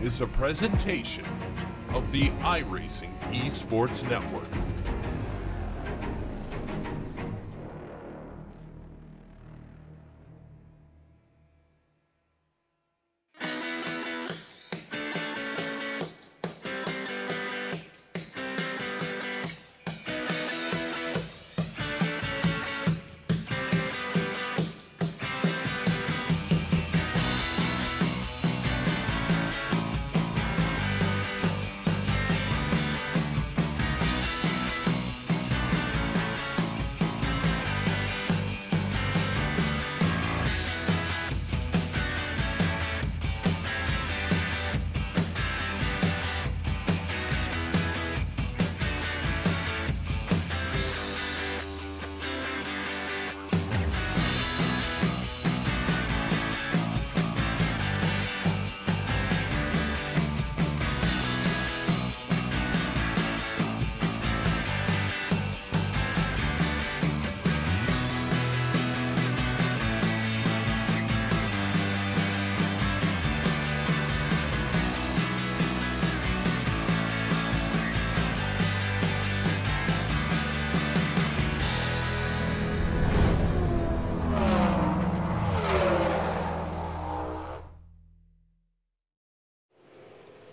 is a presentation of the iRacing Esports Network.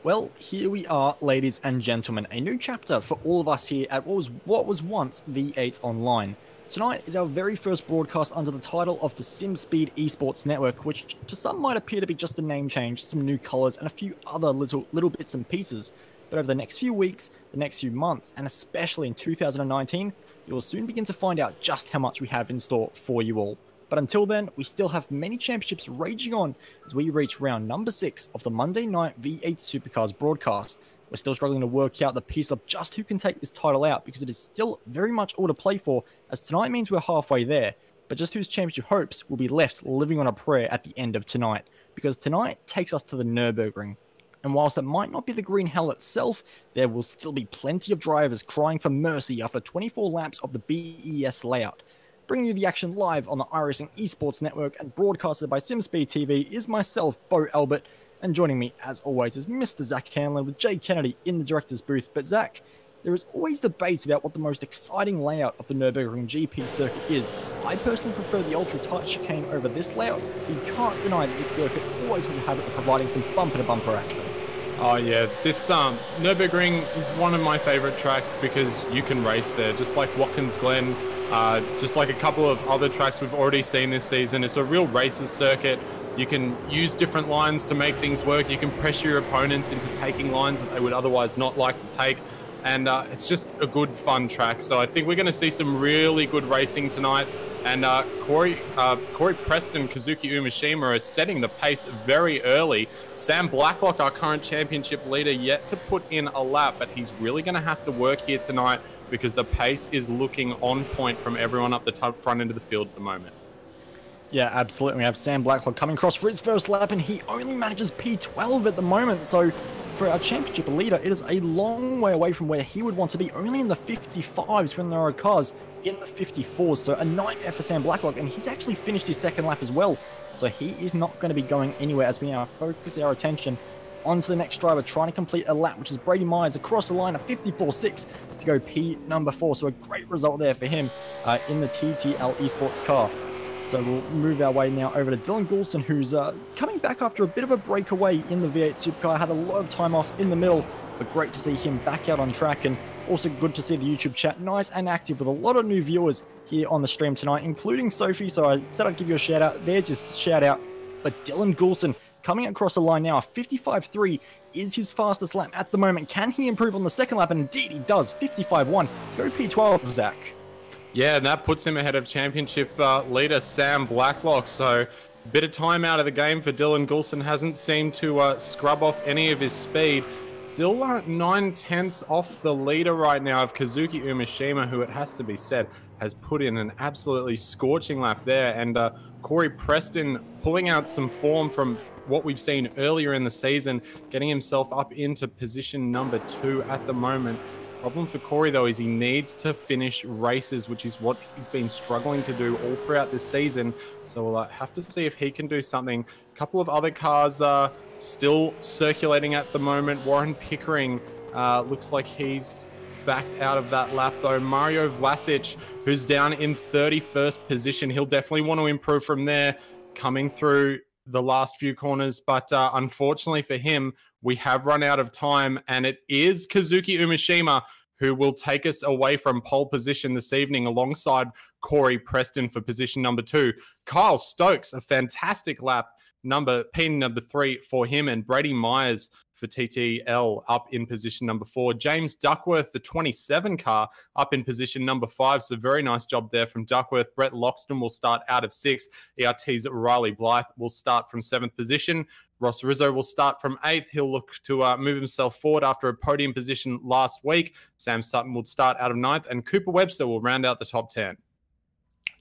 Well, here we are, ladies and gentlemen, a new chapter for all of us here at what was once V8 Online. Tonight is our very first broadcast under the title of the SimSpeed Esports Network, which to some might appear to be just a name change, some new colours, and a few other little bits and pieces. But over the next few weeks, the next few months, and especially in 2019, you will soon begin to find out just how much we have in store for you all. But until then, we still have many championships raging on as we reach round number 6 of the Monday night V8 Supercars broadcast. We're still struggling to work out the piece of just who can take this title out because it is still very much all to play for, as tonight means we're halfway there. But just whose championship hopes will be left living on a prayer at the end of tonight, because tonight takes us to the Nurburgring. And whilst it might not be the green hell itself, there will still be plenty of drivers crying for mercy after 24 laps of the BES layout. Bringing you the action live on the iRacing Esports Network and broadcasted by SimSpeed TV is myself, Bo Albert, and joining me, as always, is Mr. Zach Hanlon with Jay Kennedy in the director's booth. But Zach, there is always debate about what the most exciting layout of the Nurburgring GP circuit is. I personally prefer the ultra-tight chicane over this layout, but you can't deny that this circuit always has a habit of providing some bumper-to-bumper action. Oh yeah, this Nurburgring is one of my favourite tracks because you can race there, just like Watkins Glen, just like a couple of other tracks we've already seen this season. It's a real races circuit. You can use different lines to make things work. You can pressure your opponents into taking lines that they would otherwise not like to take. And it's just a good, fun track. So I think we're going to see some really good racing tonight. And Corey Preston, Kazuki Umeshima are setting the pace very early. Sam Blacklock, our current championship leader, yet to put in a lap, but he's really going to have to work here tonight because the pace is looking on point from everyone up the front end of the field at the moment. Yeah, absolutely. We have Sam Blacklock coming across for his first lap, and he only manages P12 at the moment. So for our championship leader, it is a long way away from where he would want to be, only in the 55s when there are cars in the 54s. So a nightmare for Sam Blacklock, and he's actually finished his second lap as well. So he is not going to be going anywhere as we now focus our attention onto the next driver trying to complete a lap, which is Brady Myers across the line at 54.6 to go P number 4. So a great result there for him in the TTL Esports car. So we'll move our way now over to Dylan Goulston, who's coming back after a bit of a breakaway in the V8 Supercar. Had a lot of time off in the middle, but great to see him back out on track, and also good to see the YouTube chat nice and active with a lot of new viewers here on the stream tonight, including Sophie. So I said I'd give you a shout out there, just shout out. But Dylan Goulston coming across the line now, 55.3 is his fastest lap at the moment. Can he improve on the second lap? And indeed he does, 55.1 to go P12, Zach. Yeah, and that puts him ahead of championship leader Sam Blacklock. So a bit of time out of the game for Dylan Goulston. Hasn't seemed to scrub off any of his speed. Still 9/10 off the leader right now of Kazuki Umeshima, who, it has to be said, has put in an absolutely scorching lap there. And Corey Preston pulling out some form from what we've seen earlier in the season, getting himself up into position number 2 at the moment. problem for Corey, though, is he needs to finish races, which is what he's been struggling to do all throughout this season. So we'll have to see if he can do something. A couple of other cars are still circulating at the moment. Warren Pickering looks like he's backed out of that lap, though. Mario Vlasic, who's down in 31st position. He'll definitely want to improve from there, coming through the last few corners. But unfortunately for him, we have run out of time, and it is Kazuki Umeshima who will take us away from pole position this evening alongside Corey Preston for position number 2. Kyle Stokes, a fantastic lap, P number 3 for him, and Brady Myers for TTL up in position number 4. James Duckworth, the 27 car, up in position number 5. So very nice job there from Duckworth. Brett Loxton will start out of 6th. ERT's Riley Blythe will start from 7th position. Ross Rizzo will start from 8th. He'll look to move himself forward after a podium position last week. Sam Sutton will start out of 9th, and Cooper Webster will round out the top 10.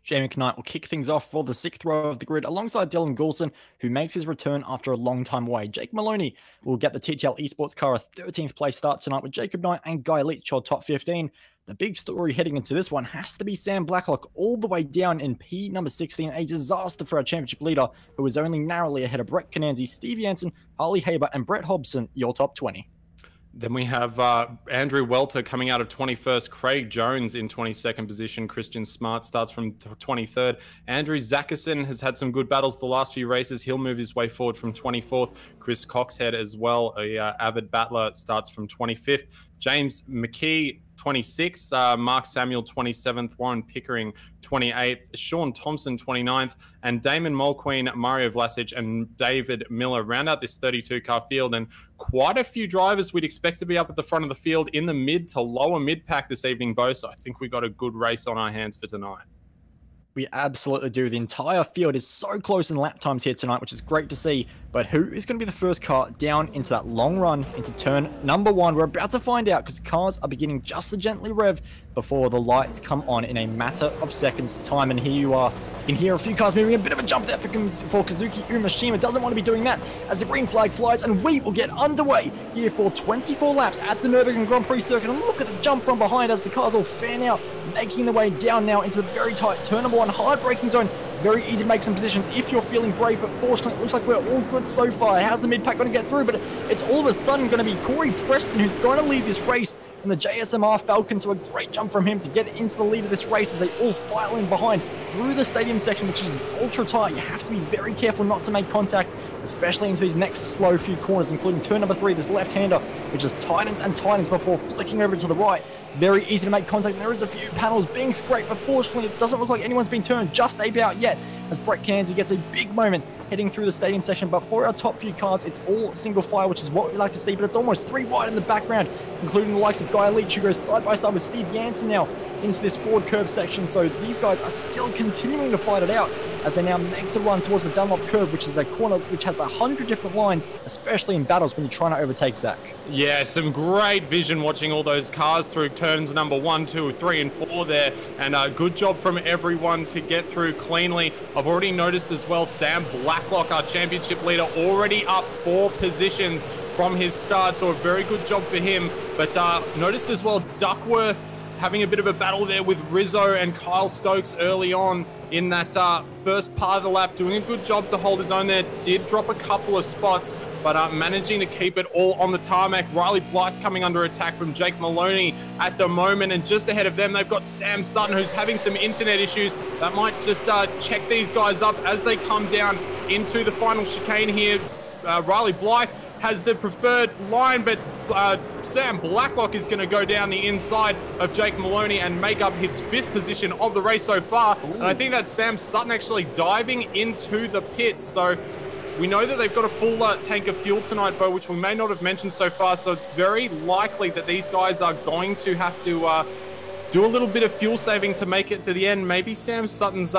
Jamie Knight will kick things off for the 6th row of the grid alongside Dylan Goulson, who makes his return after a long time away. Jake Maloney will get the TTL Esports car a 13th place start tonight with Jacob Knight and Guy Leach on top 15. The big story heading into this one has to be Sam Blacklock all the way down in P number 16, a disaster for our championship leader, who was only narrowly ahead of Brett Cananzi, Steve Jansen, Harley Haber, and Brett Hobson, your top 20. Then we have Andrew Welter coming out of 21st, Craig Jones in 22nd position, Christian Smart starts from 23rd. Andrew Zackerson has had some good battles the last few races. He'll move his way forward from 24th. Chris Coxhead as well, a avid battler, starts from 25th. James McKee, 26th, Mark Samuel 27th, Warren Pickering 28th, Sean Thompson 29th, and Damon Mulqueen, Mario Vlasic, and David Miller round out this 32-car field. And quite a few drivers we'd expect to be up at the front of the field in the mid to lower mid-pack this evening, Bo. So I think we got a good race on our hands for tonight. We absolutely do. The entire field is so close in lap times here tonight, which is great to see. But who is going to be the first car down into that long run into turn number 1? We're about to find out because cars are beginning just to gently rev before the lights come on in a matter of seconds time. And here you are. You can hear a few cars moving. A bit of a jump there for Kazuki Umeshima. Doesn't want to be doing that as the green flag flies, and we will get underway here for 24 laps at the Nurburgring Grand Prix circuit. And look at the jump from behind as the cars all fan out, making their way down now into the very tight turn number 1 hard braking zone. Very easy to make some positions if you're feeling brave, but fortunately it looks like we're all good so far. How's the mid-pack going to get through? But it's all of a sudden going to be Corey Preston who's going to lead this race in the JSMR Falcon, so a great jump from him to get into the lead of this race as they all file in behind through the stadium section, which is ultra tight. You have to be very careful not to make contact, especially into these next slow few corners, including turn number 3, this left-hander, which just tightens and tightens before flicking over to the right. Very easy to make contact. There is a few panels being scraped, but fortunately it doesn't look like anyone's been turned just about yet, as Brett Cananzi gets a big moment heading through the stadium section. But for our top few cars, it's all single file, which is what we like to see, but it's almost 3 wide in the background, including the likes of Guy Leach, who goes side by side with Steve Jansen now into this forward curve section. So these guys are still continuing to fight it out as they now make the run towards the Dunlop curve, which is a corner which has 100 different lines, especially in battles when you're trying to overtake Zach. Yeah, some great vision watching all those cars through turns number 1, 2, 3, and 4 there, and good job from everyone to get through cleanly. I've already noticed as well Sam Blacklock, our championship leader, already up 4 positions from his start, so a very good job for him. But noticed as well Duckworth having a bit of a battle there with Rizzo and Kyle Stokes early on in that first part of the lap, doing a good job to hold his own there. Did drop a couple of spots, but managing to keep it all on the tarmac. Riley Blythe coming under attack from Jake Maloney at the moment, and just ahead of them they've got Sam Sutton, who's having some internet issues that might just check these guys up as they come down into the final chicane here. Riley Blythe has the preferred line, but Sam Blacklock is going to go down the inside of Jake Maloney and make up his 5th position of the race so far. Ooh. And I think that's Sam Sutton actually diving into the pits. So we know that they've got a full tank of fuel tonight, Bo, which we may not have mentioned so far. So it's very likely that these guys are going to have to do a little bit of fuel saving to make it to the end. Maybe Sam Sutton's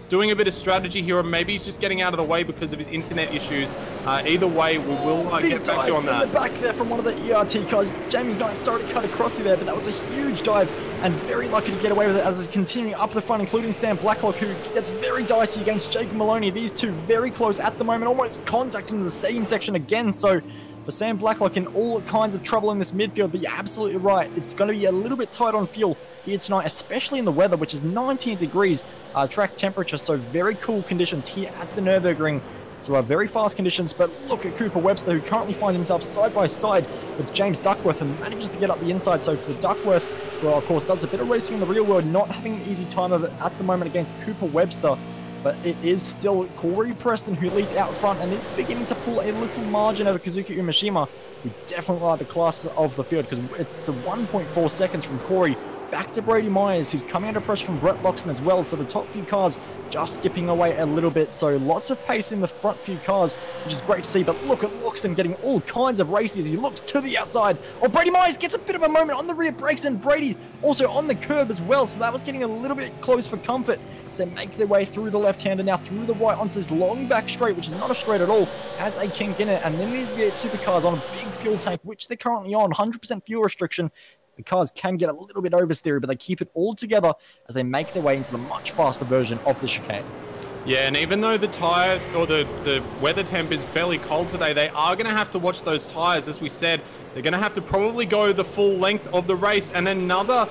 doing a bit of strategy here, or maybe he's just getting out of the way because of his internet issues. Either way, we will get back to you on that. The back there from one of the ERT cars. Jamie Knight, sorry to cut across you there, but that was a huge dive and very lucky to get away with it as it's continuing up the front, including Sam Blacklock, who gets very dicey against Jake Maloney. These two very close at the moment, almost contacting the stadium section again. So for Sam Blacklock in all kinds of trouble in this midfield. But you're absolutely right. It's going to be a little bit tight on fuel here tonight, especially in the weather, which is 19 degrees track temperature. So very cool conditions here at the Nurburgring. So very fast conditions, but look at Cooper Webster, who currently finds himself side by side with James Duckworth and manages to get up the inside. So for Duckworth, well, of course, does a bit of racing in the real world, not having an easy time of it at the moment against Cooper Webster. But it is still Corey Preston who leads out front and is beginning to pull a little margin over Kazuki Umeshima, who definitely like the class of the field, because it's a 1.4 seconds from Corey back to Brady Myers, who's coming under pressure from Brett Loxton as well. So the top few cars just skipping away a little bit. So lots of pace in the front few cars, which is great to see. But look at Loxton getting all kinds of races. He looks to the outside. Oh, Brady Myers gets a bit of a moment on the rear brakes, and Brady also on the curb as well. So that was getting a little bit close for comfort. So they make their way through the left-hander now through the right onto this long back straight, which is not a straight at all, has a kink in it. And then these V8 supercars on a big fuel tank, which they're currently on, 100% fuel restriction. The cars can get a little bit oversteery, but they keep it all together as they make their way into the much faster version of the chicane. Yeah, and even though the tyre or the weather temp is fairly cold today, they are going to have to watch those tyres. As we said, they're going to have to probably go the full length of the race. And another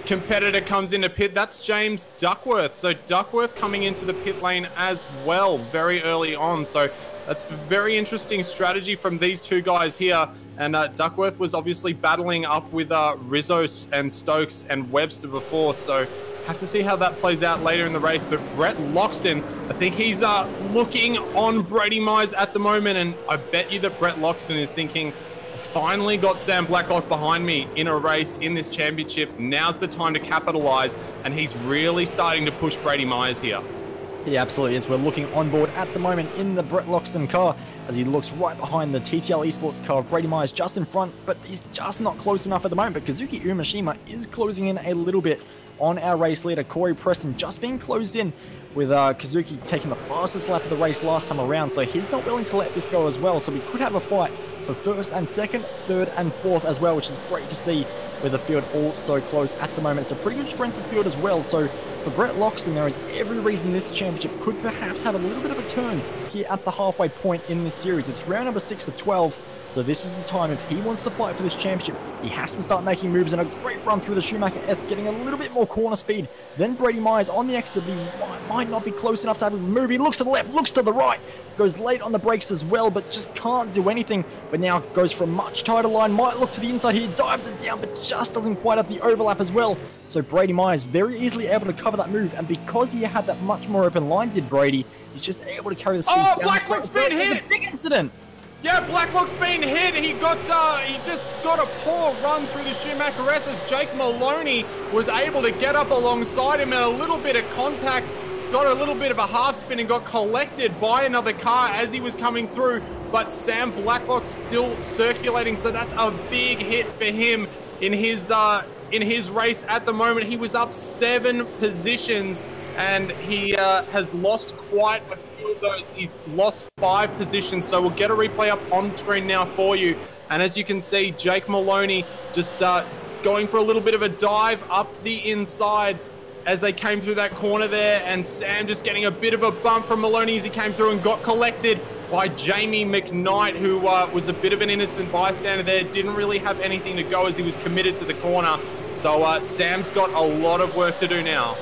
competitor comes into pit. That's James Duckworth. So Duckworth coming into the pit lane as well very early on. So that's a very interesting strategy from these two guys here. And Duckworth was obviously battling up with Rizzo and Stokes and Webster before. So have to see how that plays out later in the race. But Brett Loxton, I think he's looking on Brady Myers at the moment. And I bet you that Brett Loxton is thinking, finally got Sam Blacklock behind me in a race in this championship. Now's the time to capitalize. And he's really starting to push Brady Myers here. He absolutely is. We're looking on board at the moment in the Brett Loxton car as he looks right behind the TTL Esports car of Brady Myers just in front, but he's just not close enough at the moment. But Kazuki Umeshima is closing in a little bit on our race leader, Corey Preston, just being closed in with Kazuki taking the fastest lap of the race last time around. So he's not willing to let this go as well. So we could have a fight for first and second, third and fourth as well, which is great to see with the field all so close at the moment. It's a pretty good strength of field as well. So for Brett Loxton, there is every reason this championship could perhaps have a little bit of a turn here at the halfway point in this series. It's round number 6 of 12. So this is the time, if he wants to fight for this championship, he has to start making moves, and a great run through the Schumacher S, getting a little bit more corner speed. Then Brady Myers on the exit, he might not be close enough to have a move. He looks to the left, looks to the right, goes late on the brakes as well, but just can't do anything. But now goes for a much tighter line, might look to the inside here, dives it down, but just doesn't quite have the overlap as well. So Brady Myers very easily able to cover that move, and because he had that much more open line, did Brady, he's just able to carry the speed down. Oh, Blacklock's been hit! Big incident! Yeah, Blacklock's been hit. He just got a poor run through the Schumacher S as Jake Maloney was able to get up alongside him and a little bit of contact, got a little bit of a half spin and got collected by another car as he was coming through. But Sam Blacklock's still circulating, so that's a big hit for him in his race at the moment. He was up 7 positions and he has lost quite a few of those. He's lost 5 positions, so we'll get a replay up on screen now for you. And as you can see, Jake Maloney just going for a little bit of a dive up the inside as they came through that corner there, and Sam just getting a bit of a bump from Maloney as he came through and got collected by Jamie McKnight, who was a bit of an innocent bystander there, didn't really have anything to go as he was committed to the corner. So Sam's got a lot of work to do now.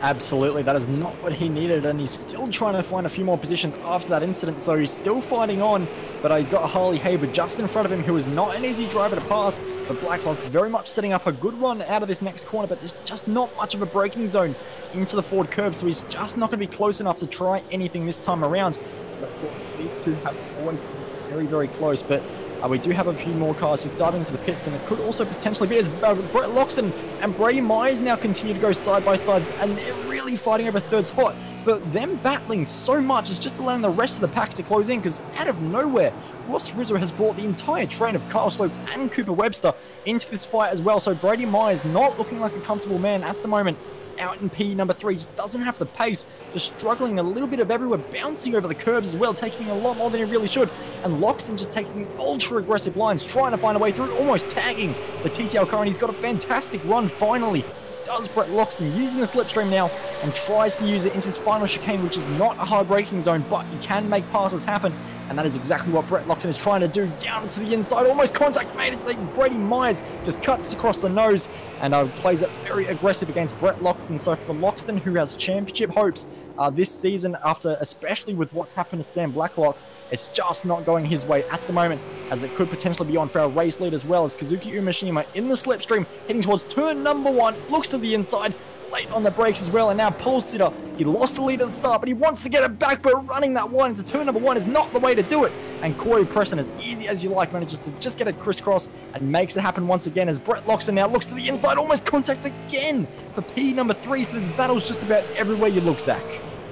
Absolutely, that is not what he needed, and he's still trying to find a few more positions after that incident, so he's still fighting on, but he's got Harley Haber just in front of him, who is not an easy driver to pass, but Blacklock very much setting up a good run out of this next corner, but there's just not much of a braking zone into the forward curb, so he's just not going to be close enough to try anything this time around. But of course, these two have always been very, very close, but we do have a few more cars just diving into the pits, and it could also potentially be as Brett Loxton and Brady Myers now continue to go side by side, and they're really fighting over third spot. But them battling so much is just allowing the rest of the pack to close in, because out of nowhere, Ross Rizzo has brought the entire train of Kyle Slopes and Cooper Webster into this fight as well. So Brady Myers not looking like a comfortable man at the moment. Out in P number 3, just doesn't have the pace, just struggling a little bit of everywhere, bouncing over the curbs as well, taking a lot more than he really should. And Loxton just taking ultra aggressive lines, trying to find a way through, almost tagging the TTL car, and he's got a fantastic run finally. Does Brett Loxton using the slipstream now and tries to use it into his final chicane, which is not a hard braking zone, but he can make passes happen and that is exactly what Brett Loxton is trying to do, down to the inside, almost contact made as Brady Myers just cuts across the nose and plays it very aggressive against Brett Loxton. So for Loxton, who has championship hopes this season, after especially with what's happened to Sam Blacklock, it's just not going his way at the moment, as it could potentially be on for our race lead as well, as Kazuki Umeshima in the slipstream, heading towards turn number 1, looks to the inside, late on the brakes as well, and now pole sitter, he lost the lead at the start, but he wants to get it back, but running that one into turn number 1 is not the way to do it, and Corey Preston, as easy as you like, manages to just get a crisscross and makes it happen once again, as Brett Loxton now looks to the inside, almost contact again for P number 3, so this battle's just about everywhere you look, Zach.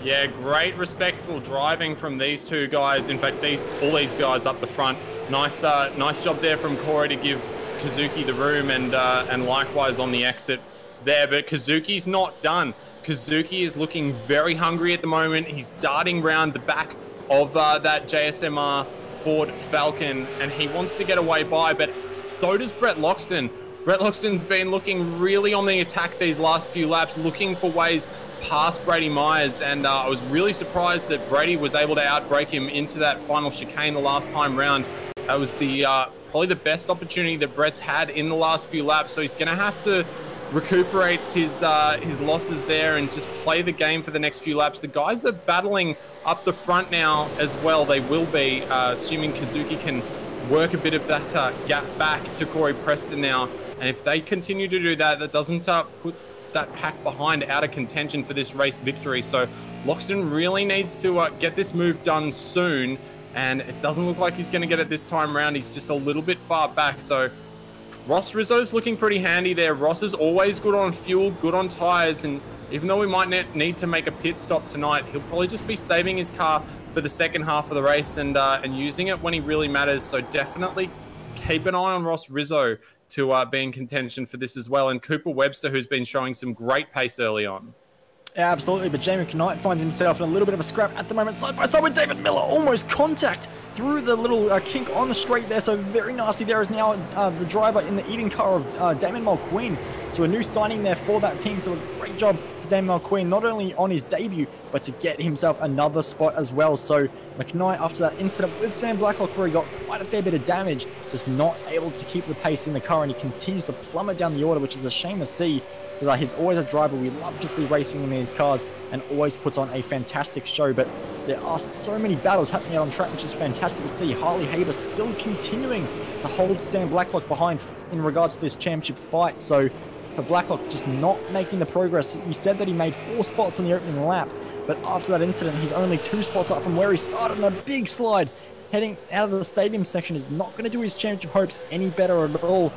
Yeah, great respectful driving from these two guys. In fact, all these guys up the front. Nice job there from Corey to give Kazuki the room, and likewise on the exit there. But Kazuki's not done. Kazuki is looking very hungry at the moment. He's darting round the back of that JSMR Ford Falcon, and he wants to get away by, but so does Brett Loxton. Brett Loxton's been looking really on the attack these last few laps, looking for ways past Brady Myers, and I was really surprised that Brady was able to outbrake him into that final chicane the last time round. That was probably the best opportunity that Brett's had in the last few laps, so he's going to have to recuperate his losses there and just play the game for the next few laps. The guys are battling up the front now as well. They will be, assuming Kazuki can work a bit of that gap back to Corey Preston now, and if they continue to do that, that doesn't put that pack behind out of contention for this race victory. So Loxton really needs to get this move done soon, and it doesn't look like he's going to get it this time around. He's just a little bit far back. So Ross Rizzo's looking pretty handy there. Ross is always good on fuel, good on tires, and even though we might need to make a pit stop tonight, he'll probably just be saving his car for the second half of the race and using it when he really matters. So definitely keep an eye on Ross Rizzo to be in contention for this as well. And Cooper Webster, who's been showing some great pace early on. Yeah, absolutely, but Jamie McKnight finds himself in a little bit of a scrap at the moment, side by side with David Miller, almost contact through the little kink on the straight there, so very nasty there is now the driver in the eating car of Damon Mulqueen, so a new signing there for that team, so a great job for Damon Mulqueen, not only on his debut, but to get himself another spot as well. So McKnight, after that incident with Sam Blacklock where he got quite a fair bit of damage, just not able to keep the pace in the car, and he continues to plummet down the order, which is a shame to see, because he's always a driver we love to see racing in these cars and always puts on a fantastic show. But there are so many battles happening out on track, which is fantastic to see. Harley Haber still continuing to hold Sam Blacklock behind in regards to this championship fight. So for Blacklock, just not making the progress. You said that he made 4 spots in the opening lap, but after that incident, he's only 2 spots up from where he started on a big slide. Heading out of the stadium section is not going to do his championship hopes any better at all.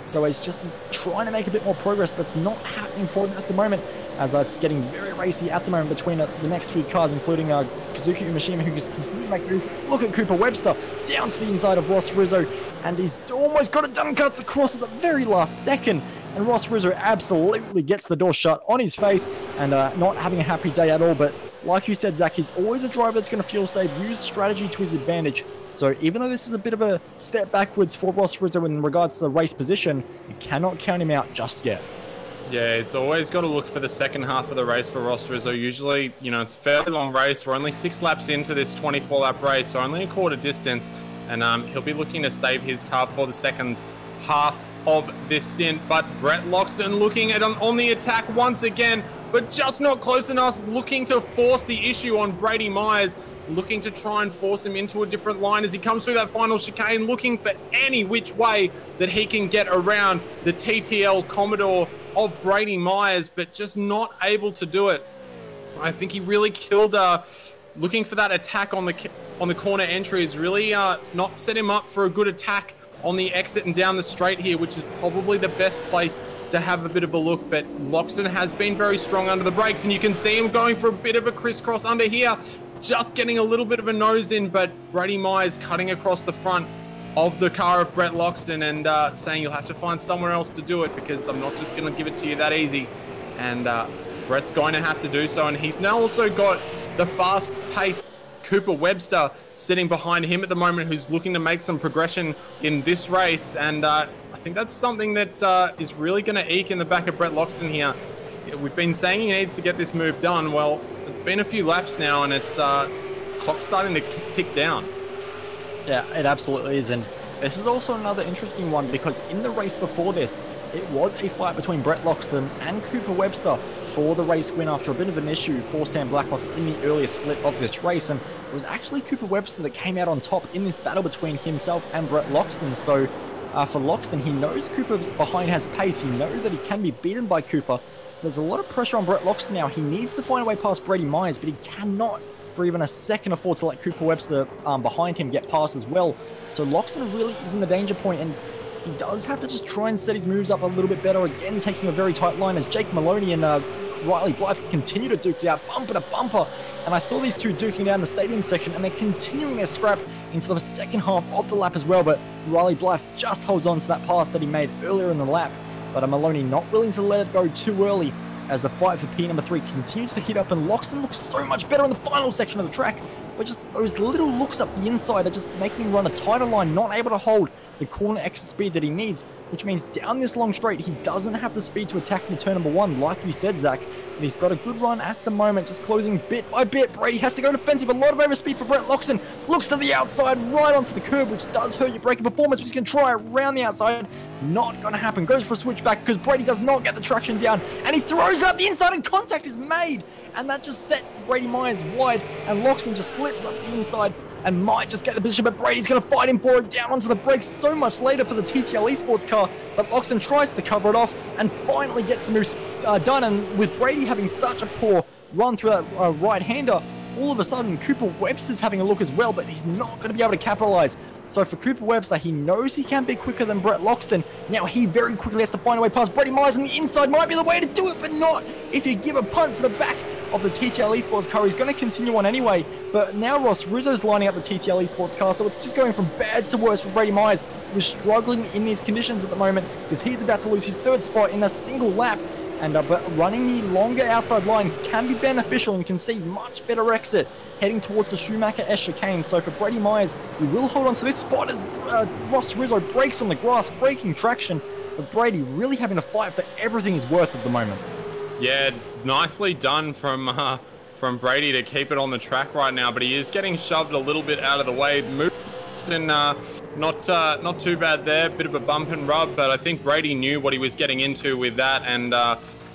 So he's just trying to make a bit more progress, but it's not happening for him at the moment, as it's getting very racy at the moment between the next few cars, including Kazuki Umeshima, who just continues to make moves. Look at Cooper Webster down to the inside of Ross Rizzo, and he's almost got it done, cuts across at the very last second, and Ross Rizzo absolutely gets the door shut on his face, and not having a happy day at all. But like you said, Zach, he's always a driver that's going to fuel save, use strategy to his advantage. So even though this is a bit of a step backwards for Ross Rizzo in regards to the race position, you cannot count him out just yet. Yeah, it's always got to look for the second half of the race for Ross Rizzo. Usually, you know, it's a fairly long race. We're only 6 laps into this 24-lap race, so only a quarter distance. And he'll be looking to save his car for the second half of this stint. But Brett Loxton looking at on the attack once again, but just not close enough, looking to force the issue on Brady Myers, looking to try and force him into a different line as he comes through that final chicane, looking for any which way that he can get around the TTL Commodore of Brady Myers, but just not able to do it. I think he really killed, looking for that attack on the corner entries, really not set him up for a good attack on the exit and down the straight here, which is probably the best place to have a bit of a look. But Loxton has been very strong under the brakes, and you can see him going for a bit of a crisscross under here, just getting a little bit of a nose in, but Brady Myers cutting across the front of the car of Brett Loxton and saying you'll have to find somewhere else to do it, because I'm not just going to give it to you that easy. And Brett's going to have to do so, and he's now also got the fast-paced Cooper Webster sitting behind him at the moment, who's looking to make some progression in this race. And I think that's something that is really going to eke in the back of Brett Loxton here. We've been saying he needs to get this move done. Well, it's been a few laps now, and it's clock's starting to tick down. Yeah, it absolutely is. And this is also another interesting one because in the race before this, it was a fight between Brett Loxton and Cooper Webster for the race win after a bit of an issue for Sam Blacklock in the earlier split of this race. And it was actually Cooper Webster that came out on top in this battle between himself and Brett Loxton. So for Loxton, he knows Cooper behind has pace. He knows that he can be beaten by Cooper. So there's a lot of pressure on Brett Loxton now. He needs to find a way past Brady Myers, but he cannot for even a second afford to let Cooper Webster behind him get past as well. So Loxton really is in the danger point, and he does have to just try and set his moves up a little bit better. Again, taking a very tight line as Jake Maloney and Riley Blythe continue to duke it out bumper to bumper. And I saw these two duking down the stadium section, and they're continuing their scrap into the second half of the lap as well. But Riley Blythe just holds on to that pass that he made earlier in the lap. But Maloney not willing to let it go too early as the fight for P number 3 continues to heat up, and Loxton looks so much better in the final section of the track. But just those little looks up the inside are just making him run a tighter line, not able to hold the corner exit speed that he needs, which means down this long straight, he doesn't have the speed to attack into turn number 1, like you said, Zach. And he's got a good run at the moment, just closing bit by bit. Brady has to go defensive. A lot of overspeed for Brett Loxton. Looks to the outside, right onto the curb, which does hurt your braking performance. But he's going to try around the outside. Not going to happen. Goes for a switchback because Brady does not get the traction down. And he throws out the inside, and contact is made. And that just sets Brady Myers wide. And Loxton just slips up the inside and might just get the position, but Brady's going to fight him for it down onto the brakes so much later for the TTL Esports car. But Loxton tries to cover it off and finally gets the move done. And with Brady having such a poor run through that right-hander, all of a sudden Cooper Webster's having a look as well, but he's not going to be able to capitalize. So for Cooper Webster, he knows he can be quicker than Brett Loxton. Now he very quickly has to find a way past Brady Myers, and the inside might be the way to do it, but not if you give a punt to the back of the TTL Esports car. He's going to continue on anyway, but now Ross Rizzo's lining up the TTL Esports car, so it's just going from bad to worse for Brady Myers, who's struggling in these conditions at the moment because he's about to lose his 3rd spot in a single lap. And but running the longer outside line can be beneficial and can see much better exit heading towards the Schumacher S chicane. So for Brady Myers, he will hold on to this spot as Ross Rizzo brakes on the grass, breaking traction. But Brady really having to fight for everything he's worth at the moment. Yeah, nicely done from Brady to keep it on the track right now, but he is getting shoved a little bit out of the way. Not too bad there, bit of a bump and rub, but I think Brady knew what he was getting into with that, and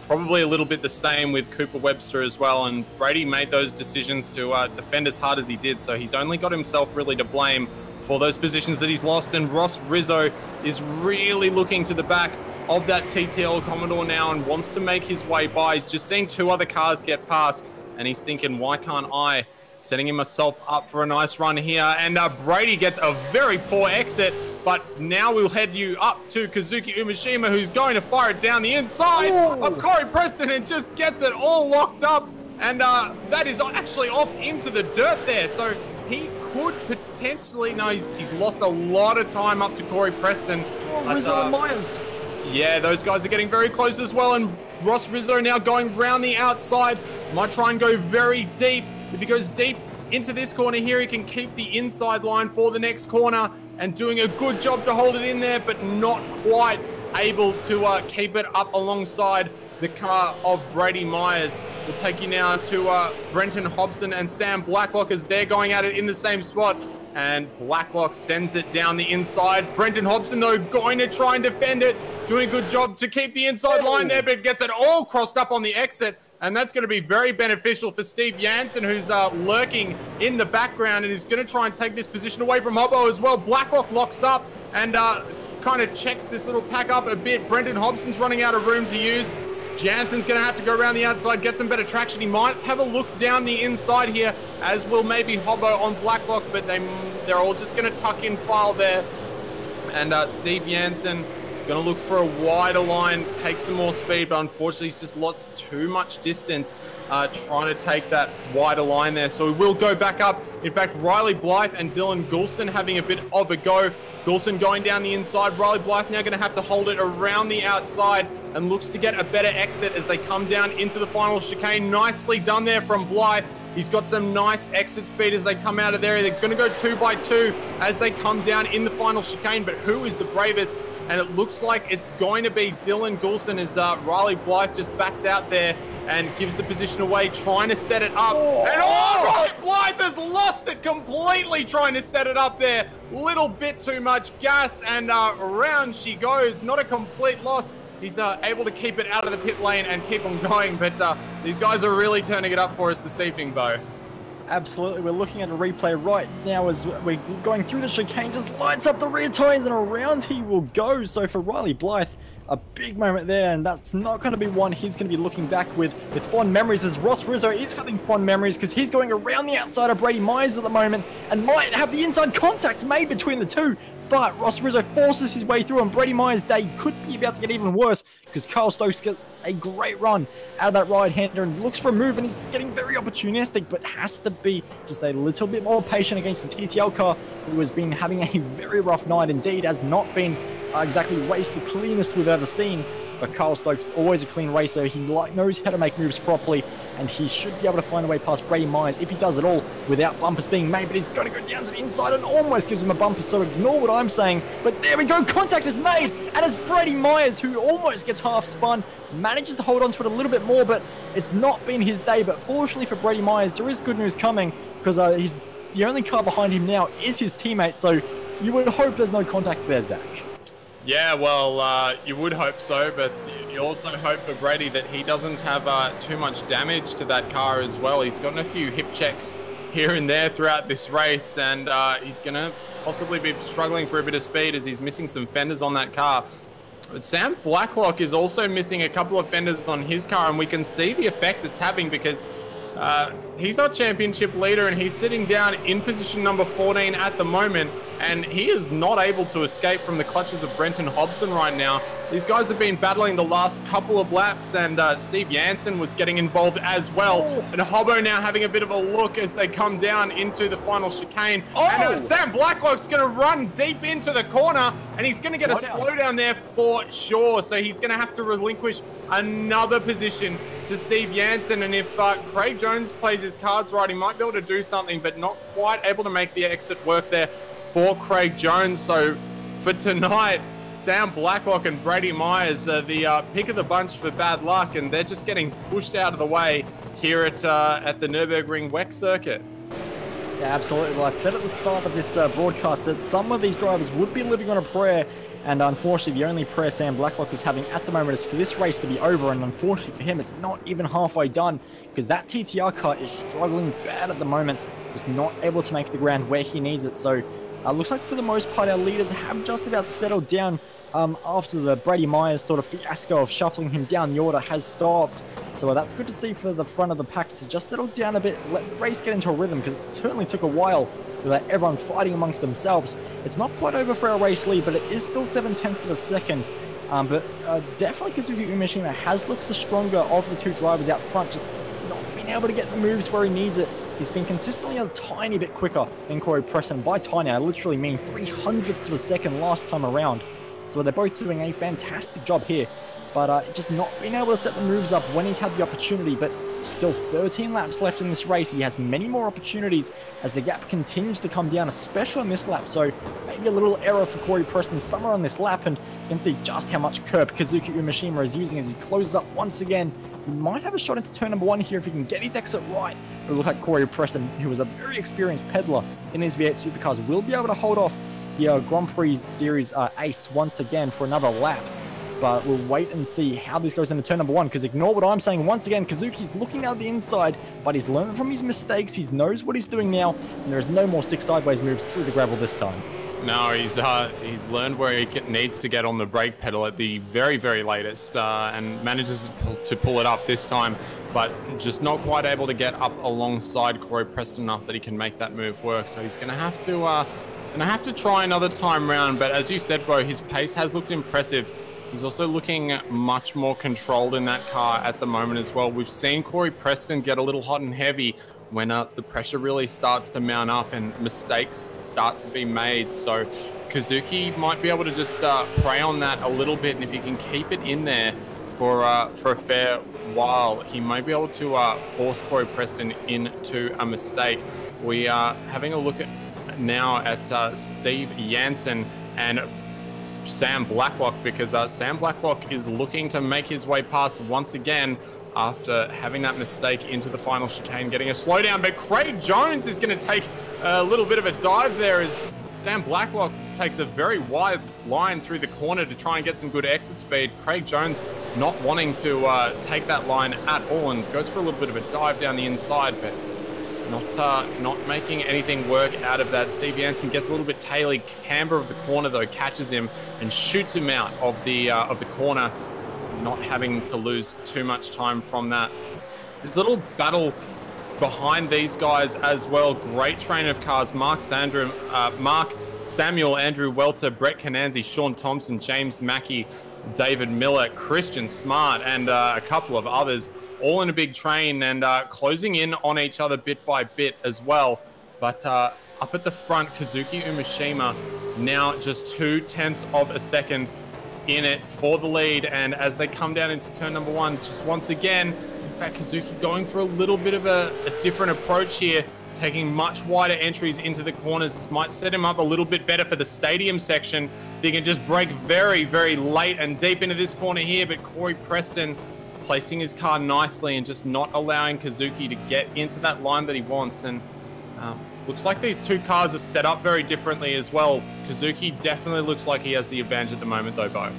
probably a little bit the same with Cooper Webster as well. And Brady made those decisions to defend as hard as he did, so he's only got himself really to blame for those positions that he's lost. And Ross Rizzo is really looking to the back of that TTL Commodore now and wants to make his way by. He's just seen 2 other cars get past, and he's thinking, why can't I? Setting himself up for a nice run here. And Brady gets a very poor exit, but now we'll head you up to Kazuki Umeshima, who's going to fire it down the inside of Corey Preston and just gets it all locked up. And that is actually off into the dirt there. So he could potentially, no, he's lost a lot of time up to Corey Preston. Rizzo and Myers. Yeah, those guys are getting very close as well. And Ross Rizzo now going round the outside. Might try and go very deep. If he goes deep into this corner here, he can keep the inside line for the next corner and doing a good job to hold it in there, but not quite able to keep it up alongside the car of Brady Myers. We'll take you now to Brenton Hobson and Sam Blacklock as they're going at it in the same spot. And Blacklock sends it down the inside. Brenton Hobson, though, going to try and defend it. Doing a good job to keep the inside line there, but gets it all crossed up on the exit. And that's going to be very beneficial for Steve Jansen, who's lurking in the background and is going to try and take this position away from Hobbo as well. Blacklock locks up and kind of checks this little pack up a bit. Brendan Hobson's running out of room to use. Jansen's going to have to go around the outside, get some better traction. He might have a look down the inside here, as will maybe Hobbo on Blacklock, but they're all just going to tuck in file there. And Steve Jansen going to look for a wider line, take some more speed, but unfortunately he's just lost too much distance trying to take that wider line there. So we will go back up. In fact, Riley Blythe and Dylan Goulston having a bit of a go. Goulston going down the inside. Riley Blythe now going to have to hold it around the outside and looks to get a better exit as they come down into the final chicane. Nicely done there from Blythe. He's got some nice exit speed as they come out of there. They're going to go 2 by 2 as they come down in the final chicane, but who is the bravest and it looks like it's going to be Dylan Goulston as Riley Blythe just backs out there and gives the position away, trying to set it up. And Riley Blythe has lost it completely trying to set it up there. Little bit too much gas, and around she goes. Not a complete loss. He's able to keep it out of the pit lane and keep on going, but these guys are really turning it up for us this evening, Bo. Absolutely, we're looking at a replay right now as we're going through the chicane, just lights up the rear tyres and around he will go. So for Riley Blythe, a big moment there, and that's not going to be one he's going to be looking back with fond memories, as Ross Rizzo is having fond memories because he's going around the outside of Brady Myers at the moment and might have the inside contact made between the two. But Ross Rizzo forces his way through, and Brady Myers' day could be about to get even worse because Carl Stokes gets a great run out of that right-hander and looks for a move, and he's getting very opportunistic, but has to be just a little bit more patient against the TTL car, who has been having a very rough night indeed, has not been exactly race the cleanest we've ever seen. But Carl Stokes is always a clean racer. He knows how to make moves properly, and he should be able to find a way past Brady Myers if he does it all without bumpers being made. But he's going to go down to the inside and almost gives him a bumper, so ignore what I'm saying. But there we go, contact is made, and it's Brady Myers who almost gets half spun, manages to hold on to it a little bit more, but it's not been his day. But fortunately for Brady Myers, there is good news coming, because the only car behind him now is his teammate, so you would hope there's no contact there, Zach. Yeah, well, you would hope so, but you also hope for Brady that he doesn't have too much damage to that car as well. He's gotten a few hip checks here and there throughout this race, and he's going to possibly be struggling for a bit of speed as he's missing some fenders on that car. But Sam Blacklock is also missing a couple of fenders on his car, and we can see the effect it's having because he's our championship leader, and he's sitting down in position number 14 at the moment, and he is not able to escape from the clutches of Brenton Hobson right now. These guys have been battling the last couple of laps, and Steve Jansen was getting involved as well. And Hobbo now having a bit of a look as they come down into the final chicane. And Sam Blacklock's going to run deep into the corner, and he's going to get a slowdown there for sure. So he's going to have to relinquish another position to Steve Jansen. And if Craig Jones plays his cards right, he might be able to do something, but not quite able to make the exit work there for Craig Jones. So for tonight, Sam Blacklock and Brady Myers are the pick of the bunch for bad luck, and they're just getting pushed out of the way here at the Nurburgring WEC circuit. Yeah, absolutely. Well, I said at the start of this broadcast that some of these drivers would be living on a prayer, and unfortunately the only prayer Sam Blacklock is having at the moment is for this race to be over, and unfortunately for him it's not even halfway done because that TTR car is struggling bad at the moment, just not able to make the ground where he needs it. So looks like for the most part our leaders have just about settled down after the Brady Myers sort of fiasco of shuffling him down. The order has stopped. So that's good to see for the front of the pack to just settle down a bit, let the race get into a rhythm, because it certainly took a while with everyone fighting amongst themselves. It's not quite over for our race lead, but it is still 0.7 of a second. But definitely Kazuki Umeshima has looked the stronger of the two drivers out front, just not being able to get the moves where he needs it. He's been consistently a tiny bit quicker than Corey Preston. By tiny, I literally mean 0.03 of a second last time around. So they're both doing a fantastic job here. But just not being able to set the moves up when he's had the opportunity. But still 13 laps left in this race. He has many more opportunities as the gap continues to come down, especially on this lap. So maybe a little error for Corey Preston somewhere on this lap. And you can see just how much curb Kazuki Umeshima is using as he closes up once again. He might have a shot into turn number 1 here if he can get his exit right. It will look like Corey Preston, who is a very experienced peddler in these V8 supercars, will be able to hold off the Grand Prix Series ace once again for another lap. But we'll wait and see how this goes into turn number 1, because ignore what I'm saying. Once again, Kazuki's looking out the inside, but he's learned from his mistakes. He knows what he's doing now, and there is no more 6 sideways moves through the gravel this time. No, he's learned where he needs to get on the brake pedal at the very, very latest, and manages to pull it up this time, but just not quite able to get up alongside Corey Preston enough that he can make that move work. So he's going to have to try another time round. But as you said, Bo, his pace has looked impressive. He's also looking much more controlled in that car at the moment as well. We've seen Corey Preston get a little hot and heavy when the pressure really starts to mount up and mistakes start to be made. So Kazuki might be able to just prey on that a little bit, and if he can keep it in there for a fair while, he might be able to force Corey Preston into a mistake. We are having a look at now at Steve Jansen, and Sam Blacklock, because Sam Blacklock is looking to make his way past once again after having that mistake into the final chicane, getting a slowdown. But Craig Jones is going to take a little bit of a dive there as Sam Blacklock takes a very wide line through the corner to try and get some good exit speed. Craig Jones not wanting to take that line at all and goes for a little bit of a dive down the inside, but not making anything work out of that. Steve Jansen gets a little bit taily. Camber of the corner though catches him and shoots him out of the corner, not having to lose too much time from that. There's a little battle behind these guys as well. Great train of cars. Mark Samuel, Andrew Welter, Brett Cananzi, Sean Thompson, James Mackey, David Miller, Christian Smart, and a couple of others, all in a big train and closing in on each other bit by bit as well. But up at the front, Kazuki Umeshima now just 0.2 of a second in it for the lead. And as they come down into turn number 1, just once again, in fact, Kazuki going for a little bit of a different approach here, taking much wider entries into the corners. This might set him up a little bit better for the stadium section. They can just break very, very late and deep into this corner here, but Corey Preston placing his car nicely and just not allowing Kazuki to get into that line that he wants. And looks like these two cars are set up very differently as well. Kazuki definitely looks like he has the advantage at the moment though, Bo.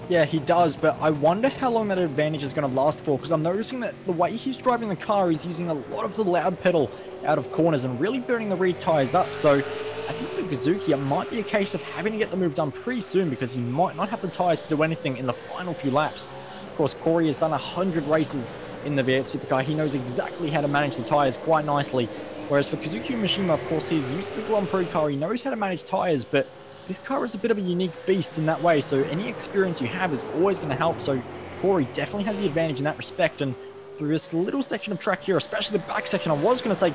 Yeah, he does, but I wonder how long that advantage is going to last for, because I'm noticing that the way he's driving the car, he's using a lot of the loud pedal out of corners and really burning the rear tires up. So I think for Kazuki, it might be a case of having to get the move done pretty soon, because he might not have the tires to do anything in the final few laps. Of course, Corey has done 100 races in the V8 Supercar. He knows exactly how to manage the tires quite nicely. Whereas for Kazuki Mishima, of course, he's used to the Grand Prix car. He knows how to manage tires, but this car is a bit of a unique beast in that way. So any experience you have is always going to help. So Corey definitely has the advantage in that respect. And through this little section of track here, especially the back section, I was going to say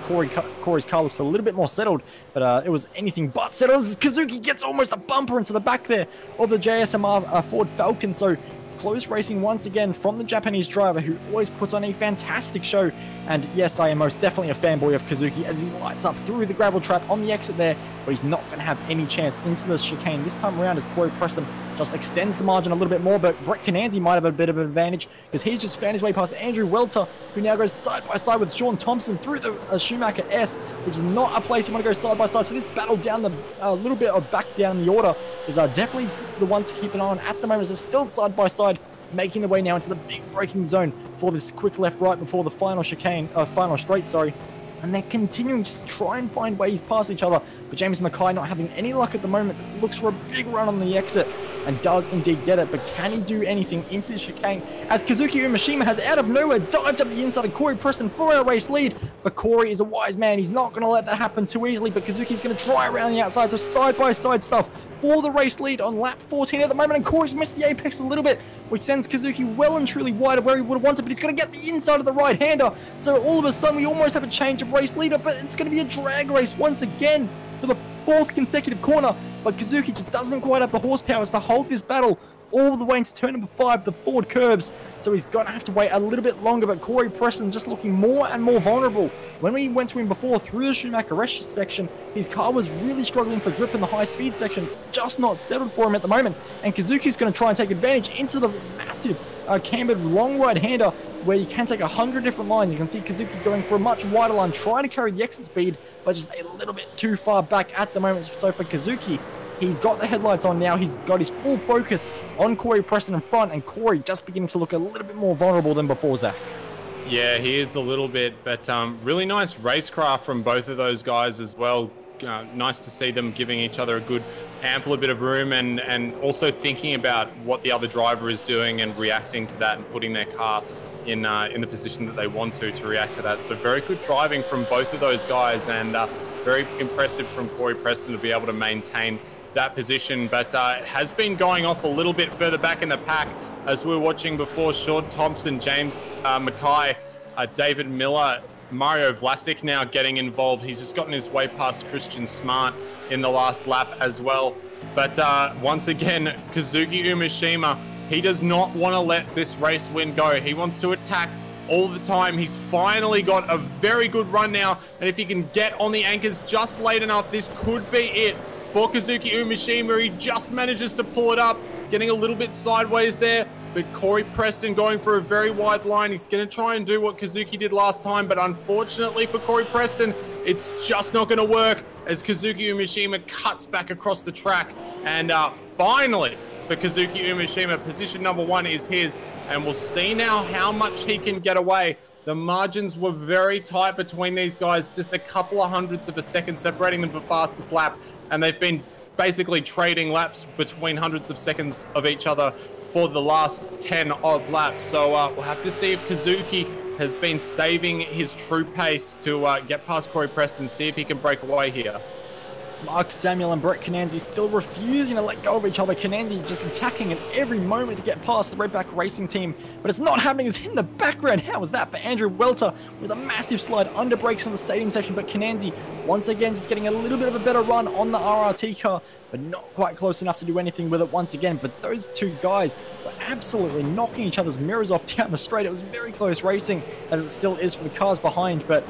Corey's car looks a little bit more settled, but it was anything but settled. Kazuki gets almost a bumper into the back there of the JSMR Ford Falcon. So close racing once again from the Japanese driver, who always puts on a fantastic show. And yes, I am most definitely a fanboy of Kazuki as he lights up through the gravel trap on the exit there, but he's not going to have any chance into the chicane this time around as Corey Preston just extends the margin a little bit more. But Brett Cananzi might have a bit of an advantage because he's just found his way past Andrew Welter, who now goes side by side with Sean Thompson through the Schumacher S, which is not a place you want to go side by side. So this battle down the little bit of back down the order is definitely the one to keep an eye on at the moment. They're still side by side, making their way now into the big braking zone for this quick left right before the final chicane, final straight, sorry. And they're continuing to try and find ways past each other, but James Mackay not having any luck at the moment, looks for a big run on the exit and does indeed get it. But can he do anything into the chicane as Kazuki Umeshima has out of nowhere dived up the inside of Corey Preston for a race lead? But Corey is a wise man, he's not going to let that happen too easily, but Kazuki's going to try around the outside. So side by side stuff for the race lead on lap 14 at the moment, and Corey's missed the apex a little bit, which sends Kazuki well and truly wide of where he would have wanted, but he's going to get the inside of the right-hander. So all of a sudden we almost have a change of race leader, but it's going to be a drag race once again for the 4th consecutive corner. But Kazuki just doesn't quite have the horsepower to hold this battle all the way into turn number 5, the Ford curves. So he's going to have to wait a little bit longer, but Corey Preston just looking more and more vulnerable. When we went to him before through the Schumacher S section, his car was really struggling for grip in the high speed section. It's just not settled for him at the moment. And Kazuki's going to try and take advantage into the massive cambered long right-hander where you can take 100 different lines. You can see Kazuki going for a much wider line, trying to carry the exit speed, but just a little bit too far back at the moment. So for Kazuki, he's got the headlights on now. He's got his full focus on Corey Preston in front, and Corey just beginning to look a little bit more vulnerable than before, Zach. Yeah, he is a little bit, but really nice racecraft from both of those guys as well. Nice to see them giving each other a good ample bit of room and also thinking about what the other driver is doing and reacting to that and putting their car in the position that they want to react to that. So very good driving from both of those guys, and very impressive from Corey Preston to be able to maintain that position. But it has been going off a little bit further back in the pack as we were watching before. Sean Thompson, James Mackay, David Miller, Mario Vlasic now getting involved. He's just gotten his way past Christian Smart in the last lap as well. But once again, Kazuki Umeshima, he does not want to let this race win go. He wants to attack all the time. He's finally got a very good run now, and if he can get on the anchors just late enough, this could be it for Kazuki Umeshima. He just manages to pull it up, getting a little bit sideways there. But Corey Preston going for a very wide line. He's going to try and do what Kazuki did last time, but unfortunately for Corey Preston, it's just not going to work as Kazuki Umeshima cuts back across the track. And finally, for Kazuki Umeshima, position number 1 is his, and we'll see now how much he can get away. The margins were very tight between these guys, just a couple of hundredths of a second separating them for fastest lap, and they've been basically trading laps between hundreds of seconds of each other for the last 10 odd laps. So we'll have to see if Kazuki has been saving his true pace to get past Corey Preston, see if he can break away here. Mark Samuel and Brett Cananzi still refusing to let go of each other. Cananzi just attacking at every moment to get past the Redback Racing team, but it's not happening. It's in the background. How was that for Andrew Welter with a massive slide under brakes on the stadium section, but Cananzi once again just getting a little bit of a better run on the RRT car, but not quite close enough to do anything with it once again. But those two guys were absolutely knocking each other's mirrors off down the straight. It was very close racing, as it still is for the cars behind, but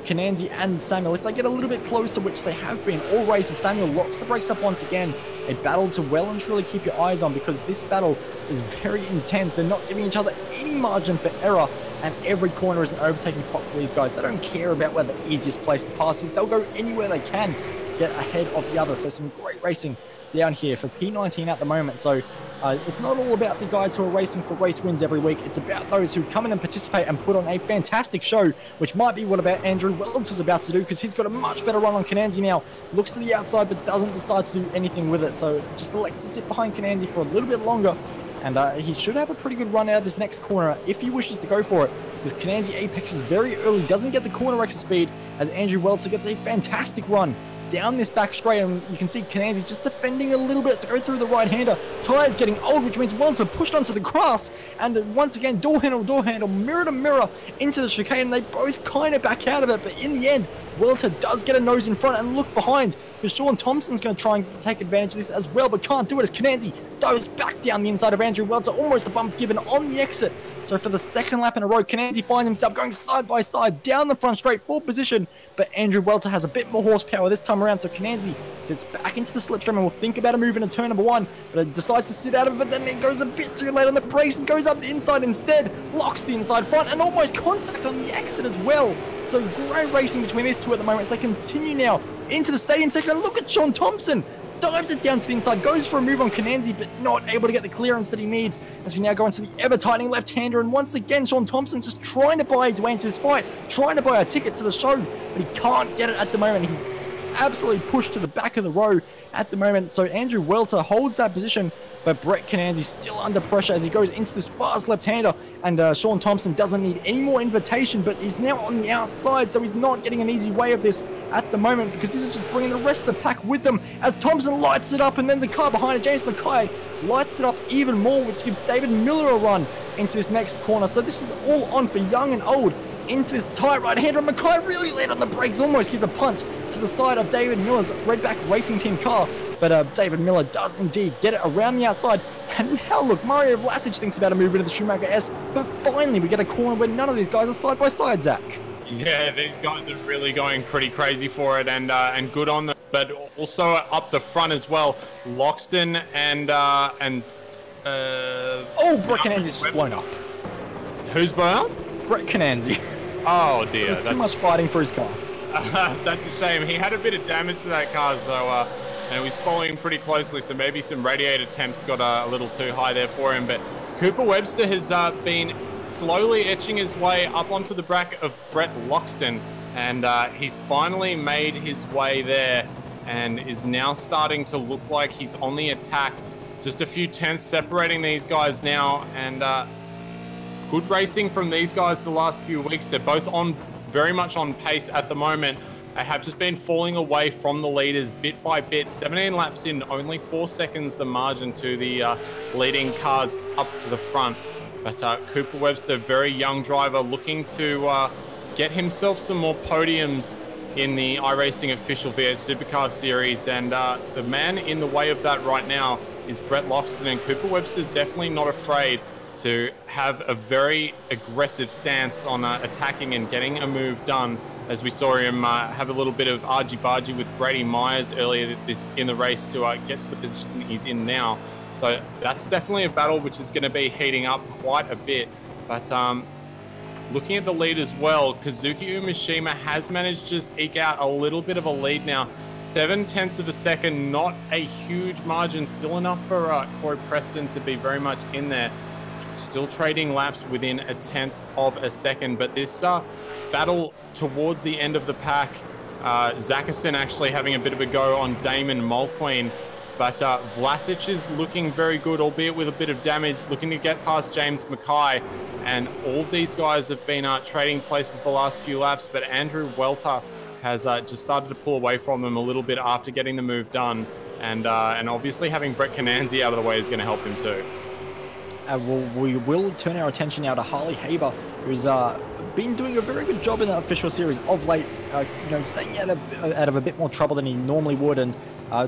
Cananzi and Samuel, if they get a little bit closer, which they have been all races, Samuel locks the brakes up once again. A battle to well and truly keep your eyes on, because this battle is very intense. They're not giving each other any margin for error, and every corner is an overtaking spot for these guys. They don't care about where the easiest place to pass is. They'll go anywhere they can to get ahead of the other. So some great racing down here for P19 at the moment. So it's not all about the guys who are racing for race wins every week. It's about those who come in and participate and put on a fantastic show, which might be what about Andrew Welter's about to do, because he's got a much better run on Cananzi now. Looks to the outside, but doesn't decide to do anything with it. So just elects to sit behind Cananzi for a little bit longer. And he should have a pretty good run out of this next corner if he wishes to go for it, because Cananzi apexes very early, doesn't get the corner exit speed, as Andrew Welter gets a fantastic run down this back straight, and you can see Cananzi just defending a little bit to go through the right-hander. Tyres getting old, which means Welter pushed onto the grass, and once again, door handle, mirror to mirror into the chicane, and they both kind of back out of it, but in the end, Welter does get a nose in front and look behind, because Sean Thompson's going to try and take advantage of this as well, but can't do it as Cananzi dives back down the inside of Andrew Welter, almost a bump given on the exit. So for the second lap in a row, Cananzi finds himself going side by side down the front straight for position, but Andrew Welter has a bit more horsepower this time around, so Cananzi sits back into the slipstream and will think about a move into turn number 1, but it decides to sit out of it, but then it goes a bit too late on the brakes and goes up the inside instead, locks the inside front, and almost contact on the exit as well. So great racing between these two at the moment as they continue now into the stadium section, and look at Sean Thompson! Dives it down to the inside, goes for a move on Cananzi, but not able to get the clearance that he needs as we now go into the ever-tightening left-hander, and once again, Sean Thompson just trying to buy his way into this fight, trying to buy a ticket to the show, but he can't get it at the moment. He's absolutely pushed to the back of the row at the moment, so Andrew Welter holds that position, but Brett Cananzi still under pressure as he goes into this fast left-hander, and Sean Thompson doesn't need any more invitation, but he's now on the outside, so he's not getting an easy way of this at the moment, because this is just bringing the rest of the pack with them as Thompson lights it up, and then the car behind it, James Mackay, lights it up even more, which gives David Miller a run into this next corner. So this is all on for young and old into this tight right-hander, and Mackay really late on the brakes, almost gives a punt to the side of David Miller's Redback Racing Team car, but David Miller does indeed get it around the outside, and now look, Mario Vlasic thinks about a move into the Schumacher S, but finally we get a corner where none of these guys are side by side, Zach. Yeah, these guys are really going pretty crazy for it, and good on them, but also up the front as well, Loxton and oh, Brett Cananzi's just blown up. Who's blown up? Brett Cananzi. Oh dear, There's too much fighting for his car. That's a shame. He had a bit of damage to that car, so and he was following pretty closely, so maybe some radiator temps got a little too high there for him. But Cooper Webster has been slowly etching his way up onto the back of Brett Loxton, and he's finally made his way there and is now starting to look like he's on the attack. Just a few tenths separating these guys now, and good racing from these guys the last few weeks. They're both very much on pace at the moment. They have just been falling away from the leaders bit by bit. 17 laps in, only 4 seconds the margin to the leading cars up the front. But Cooper Webster, very young driver, looking to get himself some more podiums in the iRacing official V8 Supercar series. And the man in the way of that right now is Brett Loxton, and Cooper Webster's definitely not afraid to have a very aggressive stance on attacking and getting a move done as we saw him have a little bit of argy-bargy with Brady Myers earlier in the race to get to the position he's in now. So that's definitely a battle which is going to be heating up quite a bit. But looking at the lead as well, Kazuki Umeshima has managed to just eke out a little bit of a lead now. 0.7 of a second, not a huge margin, still enough for Corey Preston to be very much in there. Still trading laps within 1/10 of a second, but this battle towards the end of the pack, Zackerson actually having a bit of a go on Damon Mulqueen, but Vlasic is looking very good, albeit with a bit of damage, looking to get past James Mackay, and all of these guys have been trading places the last few laps, but Andrew Welter has just started to pull away from them a little bit after getting the move done, and obviously having Brett Cananzi out of the way is going to help him too. We will turn our attention now to Harley Haber, who's been doing a very good job in the official series of late, staying out of a bit more trouble than he normally would, and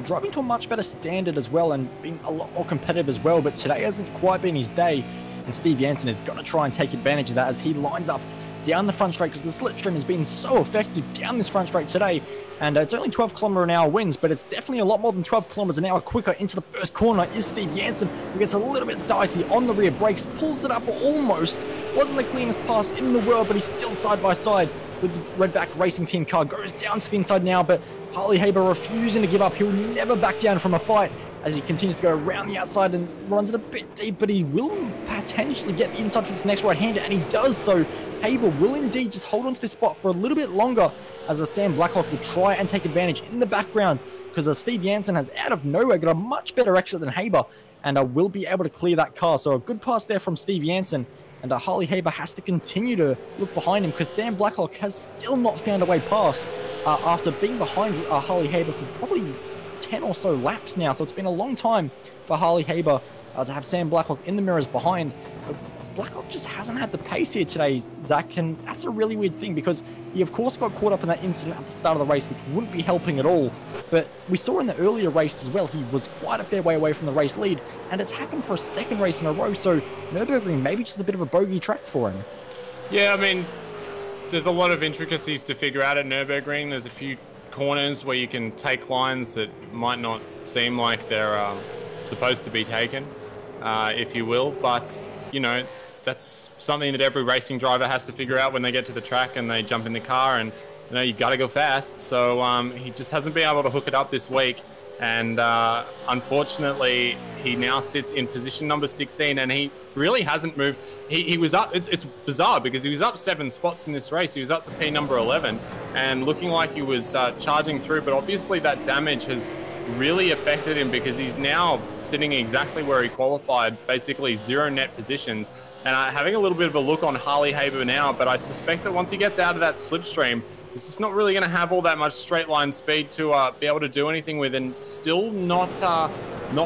driving to a much better standard as well, and being a lot more competitive as well. But today hasn't quite been his day, and Steve Jansen is going to try and take advantage of that as he lines up down the front straight, because the slipstream has been so effective down this front straight today. And it's only 12km/h winds, but it's definitely a lot more than 12km/h quicker. Into the first corner is Steve Jansen, who gets a little bit dicey on the rear brakes, pulls it up almost. Wasn't the cleanest pass in the world, but he's still side by side with the Redback Racing Team car. Goes down to the inside now, but Harley Haber refusing to give up. He'll never back down from a fight as he continues to go around the outside and runs it a bit deep, but he will potentially get the inside for this next right-hander, and he does so. Haber will indeed just hold on to this spot for a little bit longer as Sam Blacklock will try and take advantage in the background, because Steve Jansen has out of nowhere got a much better exit than Haber, and will be able to clear that car. So a good pass there from Steve Jansen, and Harley Haber has to continue to look behind him, because Sam Blacklock has still not found a way past after being behind Harley Haber for probably 10 or so laps now. So it's been a long time for Harley Haber to have Sam Blacklock in the mirrors behind. Blacklock just hasn't had the pace here today, Zach, and that's a really weird thing, because he of course got caught up in that incident at the start of the race, which wouldn't be helping at all. But we saw in the earlier race as well, he was quite a fair way away from the race lead, and it's happened for a second race in a row, so Nurburgring maybe just a bit of a bogey track for him. Yeah, I mean, there's a lot of intricacies to figure out at Nurburgring. There's a few corners where you can take lines that might not seem like they're supposed to be taken, if you will, but that's something that every racing driver has to figure out when they get to the track and they jump in the car, and you got to go fast. So he just hasn't been able to hook it up this week, and unfortunately he now sits in position number 16, and he really hasn't moved. He was up, it's bizarre because he was up 7 spots in this race. He was up to P number 11 and looking like he was charging through, but obviously that damage has really affected him, because he's now sitting exactly where he qualified, basically 0 net positions. And having a little bit of a look on Harley Haber now, but I suspect that once he gets out of that slipstream, he's just not really going to have all that much straight line speed to be able to do anything with, and still not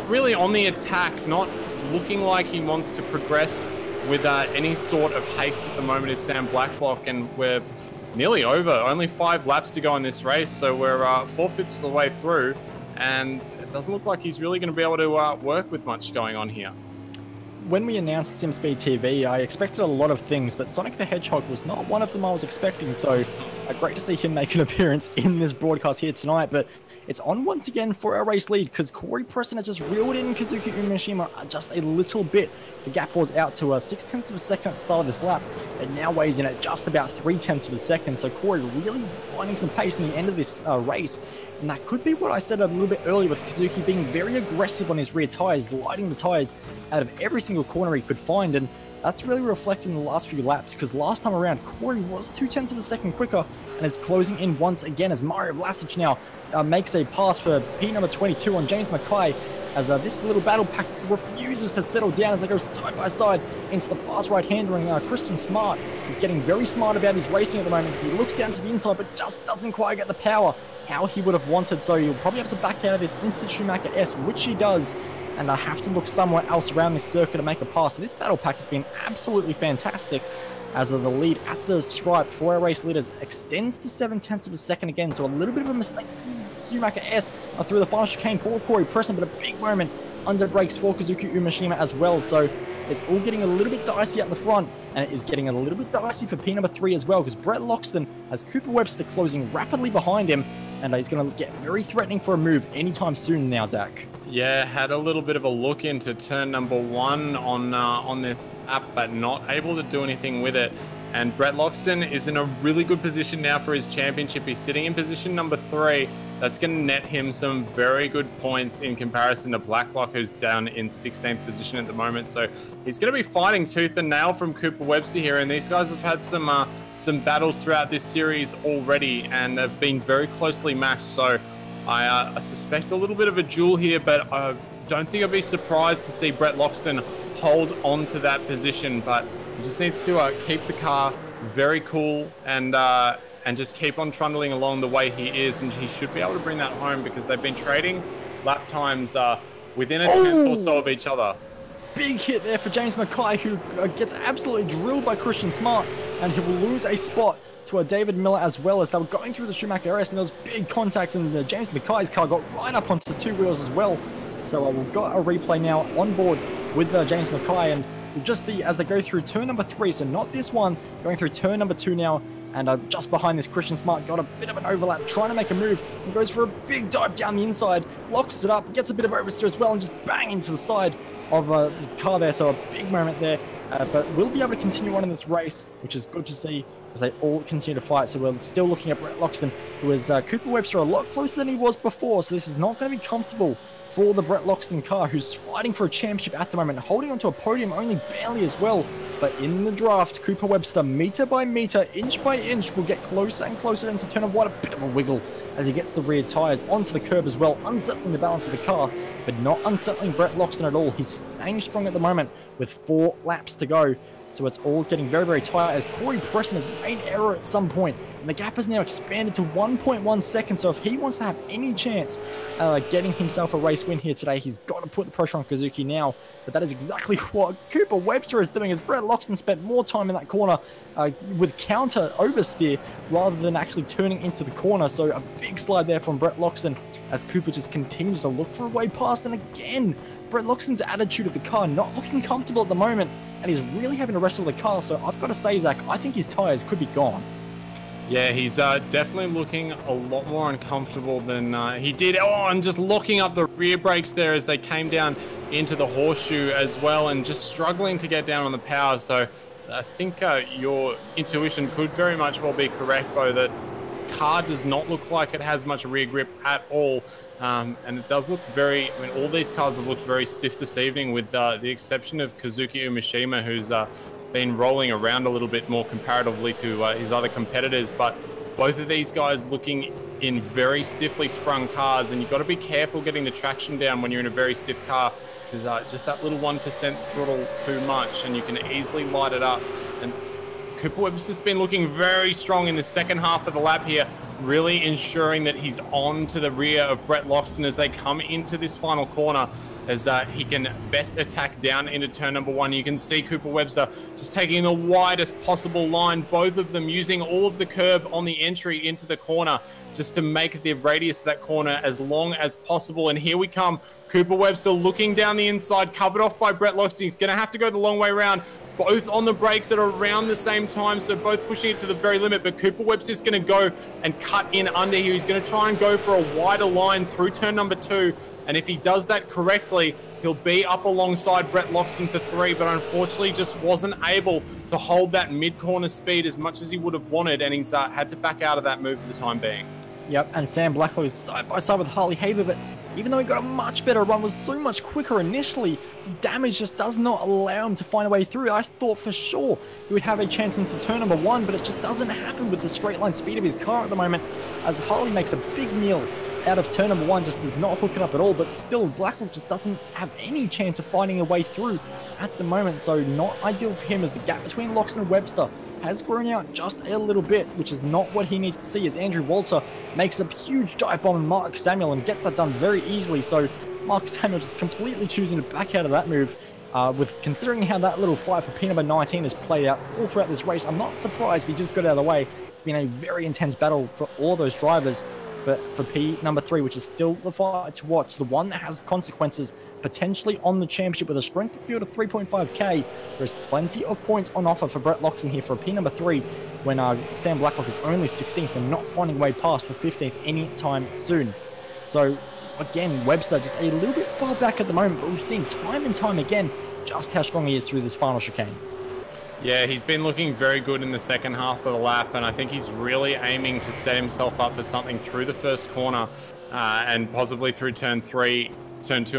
really on the attack, not looking like he wants to progress with any sort of haste at the moment is Sam Blacklock, and we're nearly over. Only 5 laps to go in this race, so we're 4/5 of the way through, and it doesn't look like he's really going to be able to work with much going on here. When we announced SimSpeed TV, I expected a lot of things, but Sonic the Hedgehog was not one of them I was expecting, so great to see him make an appearance in this broadcast here tonight. But it's on once again for our race lead, because Corey Preston has just reeled in Kazuki Umeshima just a little bit. The gap was out to 0.6 of a second at the start of this lap, and now weighs in at just about 0.3 of a second. So Corey really finding some pace in the end of this race. And that could be what I said a little bit earlier, with Kazuki being very aggressive on his rear tyres, lighting the tyres out of every single corner he could find. And that's really reflected in the last few laps, because last time around, Corey was 0.2 of a second quicker and is closing in once again as Mario Vlasic now makes a pass for P number 22 on James Mackay, as this little battle pack refuses to settle down as they go side by side into the fast right-hander. And Christian Smart is getting very smart about his racing at the moment, because he looks down to the inside but just doesn't quite get the power how he would have wanted. So he'll probably have to back out of this into the Schumacher S, which he does, and I have to look somewhere else around this circuit to make a pass. So this battle pack has been absolutely fantastic, as the lead at the stripe for our race leaders extends to 0.7 of a second again. So a little bit of a mistake. Schumacher S through the final chicane for Corey Preston, but a big moment under brakes for Kazuki Umeshima as well. So it's all getting a little bit dicey at the front, and it is getting a little bit dicey for P number 3 as well, because Brett Loxton has Cooper Webster closing rapidly behind him, and he's going to get very threatening for a move anytime soon now, Zach. Yeah, had a little bit of a look into turn number 1 on this app, but not able to do anything with it. And Brett Loxton is in a really good position now for his championship. He's sitting in position number 3. That's going to net him some very good points in comparison to Blacklock, who's down in 16th position at the moment. So he's going to be fighting tooth and nail from Cooper Webster here. And these guys have had some battles throughout this series already and have been very closely matched. So I suspect a little bit of a duel here, but I don't think I'd be surprised to see Brett Loxton hold on to that position. But he just needs to keep the car very cool and just keep on trundling along the way he is, and he should be able to bring that home because they've been trading lap times within a tenth or so of each other. Big hit there for James Mackay, who gets absolutely drilled by Christian Smart, and he will lose a spot to a David Miller as well, as they were going through the Schumacher S, and there was big contact, and James Mackay's car got right up onto the 2 wheels as well. So we've got a replay now on board with James Mackay, and we'll just see as they go through turn number 3, so not this one, going through turn number 2 now. And just behind this, Christian Smart got a bit of an overlap, trying to make a move, and goes for a big dive down the inside, locks it up, gets a bit of oversteer as well, and just bang into the side of the car there. So a big moment there, but we'll be able to continue on in this race, which is good to see as they all continue to fight. So we're still looking at Brett Loxton, who is Cooper Webster a lot closer than he was before, so this is not going to be comfortable for the Brett Loxton car, who's fighting for a championship at the moment, holding onto a podium only barely as well. But in the draft, Cooper Webster, meter by meter, inch by inch, will get closer and closer into turn of what a bit of a wiggle as he gets the rear tyres onto the curb as well, unsettling the balance of the car, but not unsettling Brett Loxton at all. He's staying strong at the moment with 4 laps to go. So it's all getting very, very tight as Corey Preston has made error at some point, and the gap has now expanded to 1.1 seconds. So if he wants to have any chance getting himself a race win here today, he's got to put the pressure on Kazuki now. But that is exactly what Cooper Webster is doing, as Brett Loxton spent more time in that corner with counter oversteer rather than actually turning into the corner. So a big slide there from Brett Loxton as Cooper just continues to look for a way past. And again, Brett Loxton's attitude of the car not looking comfortable at the moment, and he's really having to wrestle the car. So I've got to say, Zach, I think his tyres could be gone. Yeah, he's definitely looking a lot more uncomfortable than he did. Oh, and just locking up the rear brakes there as they came down into the horseshoe as well, and just struggling to get down on the power. So I think your intuition could very much well be correct, Bo, that car does not look like it has much rear grip at all. And it does look very, I mean, all these cars have looked very stiff this evening, with the exception of Kazuki Umeshima, who's been rolling around a little bit more comparatively to his other competitors. But both of these guys looking in very stiffly sprung cars, and you've got to be careful getting the traction down when you're in a very stiff car, because just that little 1% throttle too much and you can easily light it up. And Cooper Webster's been looking very strong in the second half of the lap here, really ensuring that he's on to the rear of Brett Loxton as they come into this final corner, as he can best attack down into turn number 1. You can see Cooper Webster just taking the widest possible line, both of them using all of the curb on the entry into the corner just to make the radius of that corner as long as possible. And here we come, Cooper Webster looking down the inside, covered off by Brett Loxton. He's going to have to go the long way around, both on the brakes at around the same time, so both pushing it to the very limit. But Cooper Webster's going to go and cut in under here. He's going to try and go for a wider line through turn number 2. And if he does that correctly, he'll be up alongside Brett Loxton for 3, but unfortunately just wasn't able to hold that mid-corner speed as much as he would have wanted, and he's had to back out of that move for the time being. Yep, and Sam Blackwell is side by side with Harley Haber, but even though he got a much better run, was so much quicker initially, the damage just does not allow him to find a way through. I thought for sure he would have a chance into turn number 1, but it just doesn't happen with the straight line speed of his car at the moment, as Harley makes a big meal out of turn number 1, just does not hook it up at all. But still, Blackwell just doesn't have any chance of finding a way through at the moment, so not ideal for him, as the gap between Loxton and Webster has grown out just a little bit, which is not what he needs to see, as Andrew Walter makes a huge dive bomb on Mark Samuel and gets that done very easily. So Mark Samuel just completely choosing to back out of that move. With considering how that little fight for P number 19 has played out all throughout this race, I'm not surprised he just got out of the way. It's been a very intense battle for all those drivers. But for P number 3, which is still the fight to watch, the one that has consequences potentially on the championship with a strength of field of 3.5k, there's plenty of points on offer for Brett Loxton here for a P number 3 when Sam Blacklock is only 16th and not finding a way past for 15th anytime soon. So again, Webster just a little bit far back at the moment, but we've seen time and time again just how strong he is through this final chicane. Yeah, he's been looking very good in the second half of the lap, and I think he's really aiming to set himself up for something through the first corner and possibly through turn 2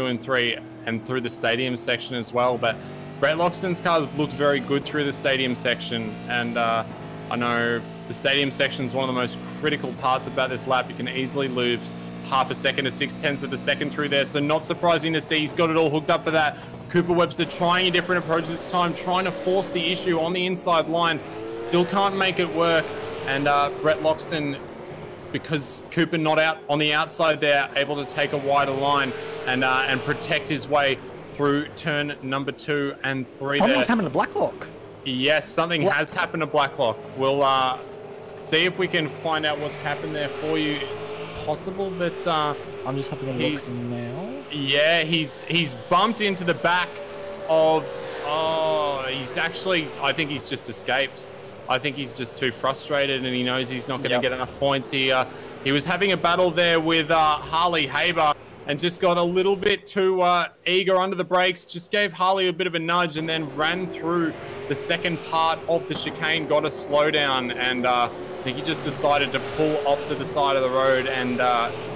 and 3 and through the stadium section as well. But Brett Loxton's cars looked very good through the stadium section, and I know the stadium section is one of the most critical parts about this lap. You can easily lose half a second to 0.6 of a second through there, so not surprising to see he's got it all hooked up for that. Cooper Webster trying a different approach this time, trying to force the issue on the inside line. Still can't make it work, and Brett Loxton, because Cooper not out on the outside there, able to take a wider line and protect his way through turn number 2 and 3. Something's happened to Blacklock. Yes, something has happened to Blacklock. We'll see if we can find out what's happened there for you. It's possible that I'm just having a look now. Yeah, he's bumped into the back of. Oh, he's actually. I think he's just escaped. I think he's just too frustrated, and he knows he's not going to get enough points. He was having a battle there with Harley Haber, and just got a little bit too eager under the brakes. Just gave Harley a bit of a nudge, and then ran through the second part of the chicane. Got a slowdown, and I think he just decided to pull off to the side of the road and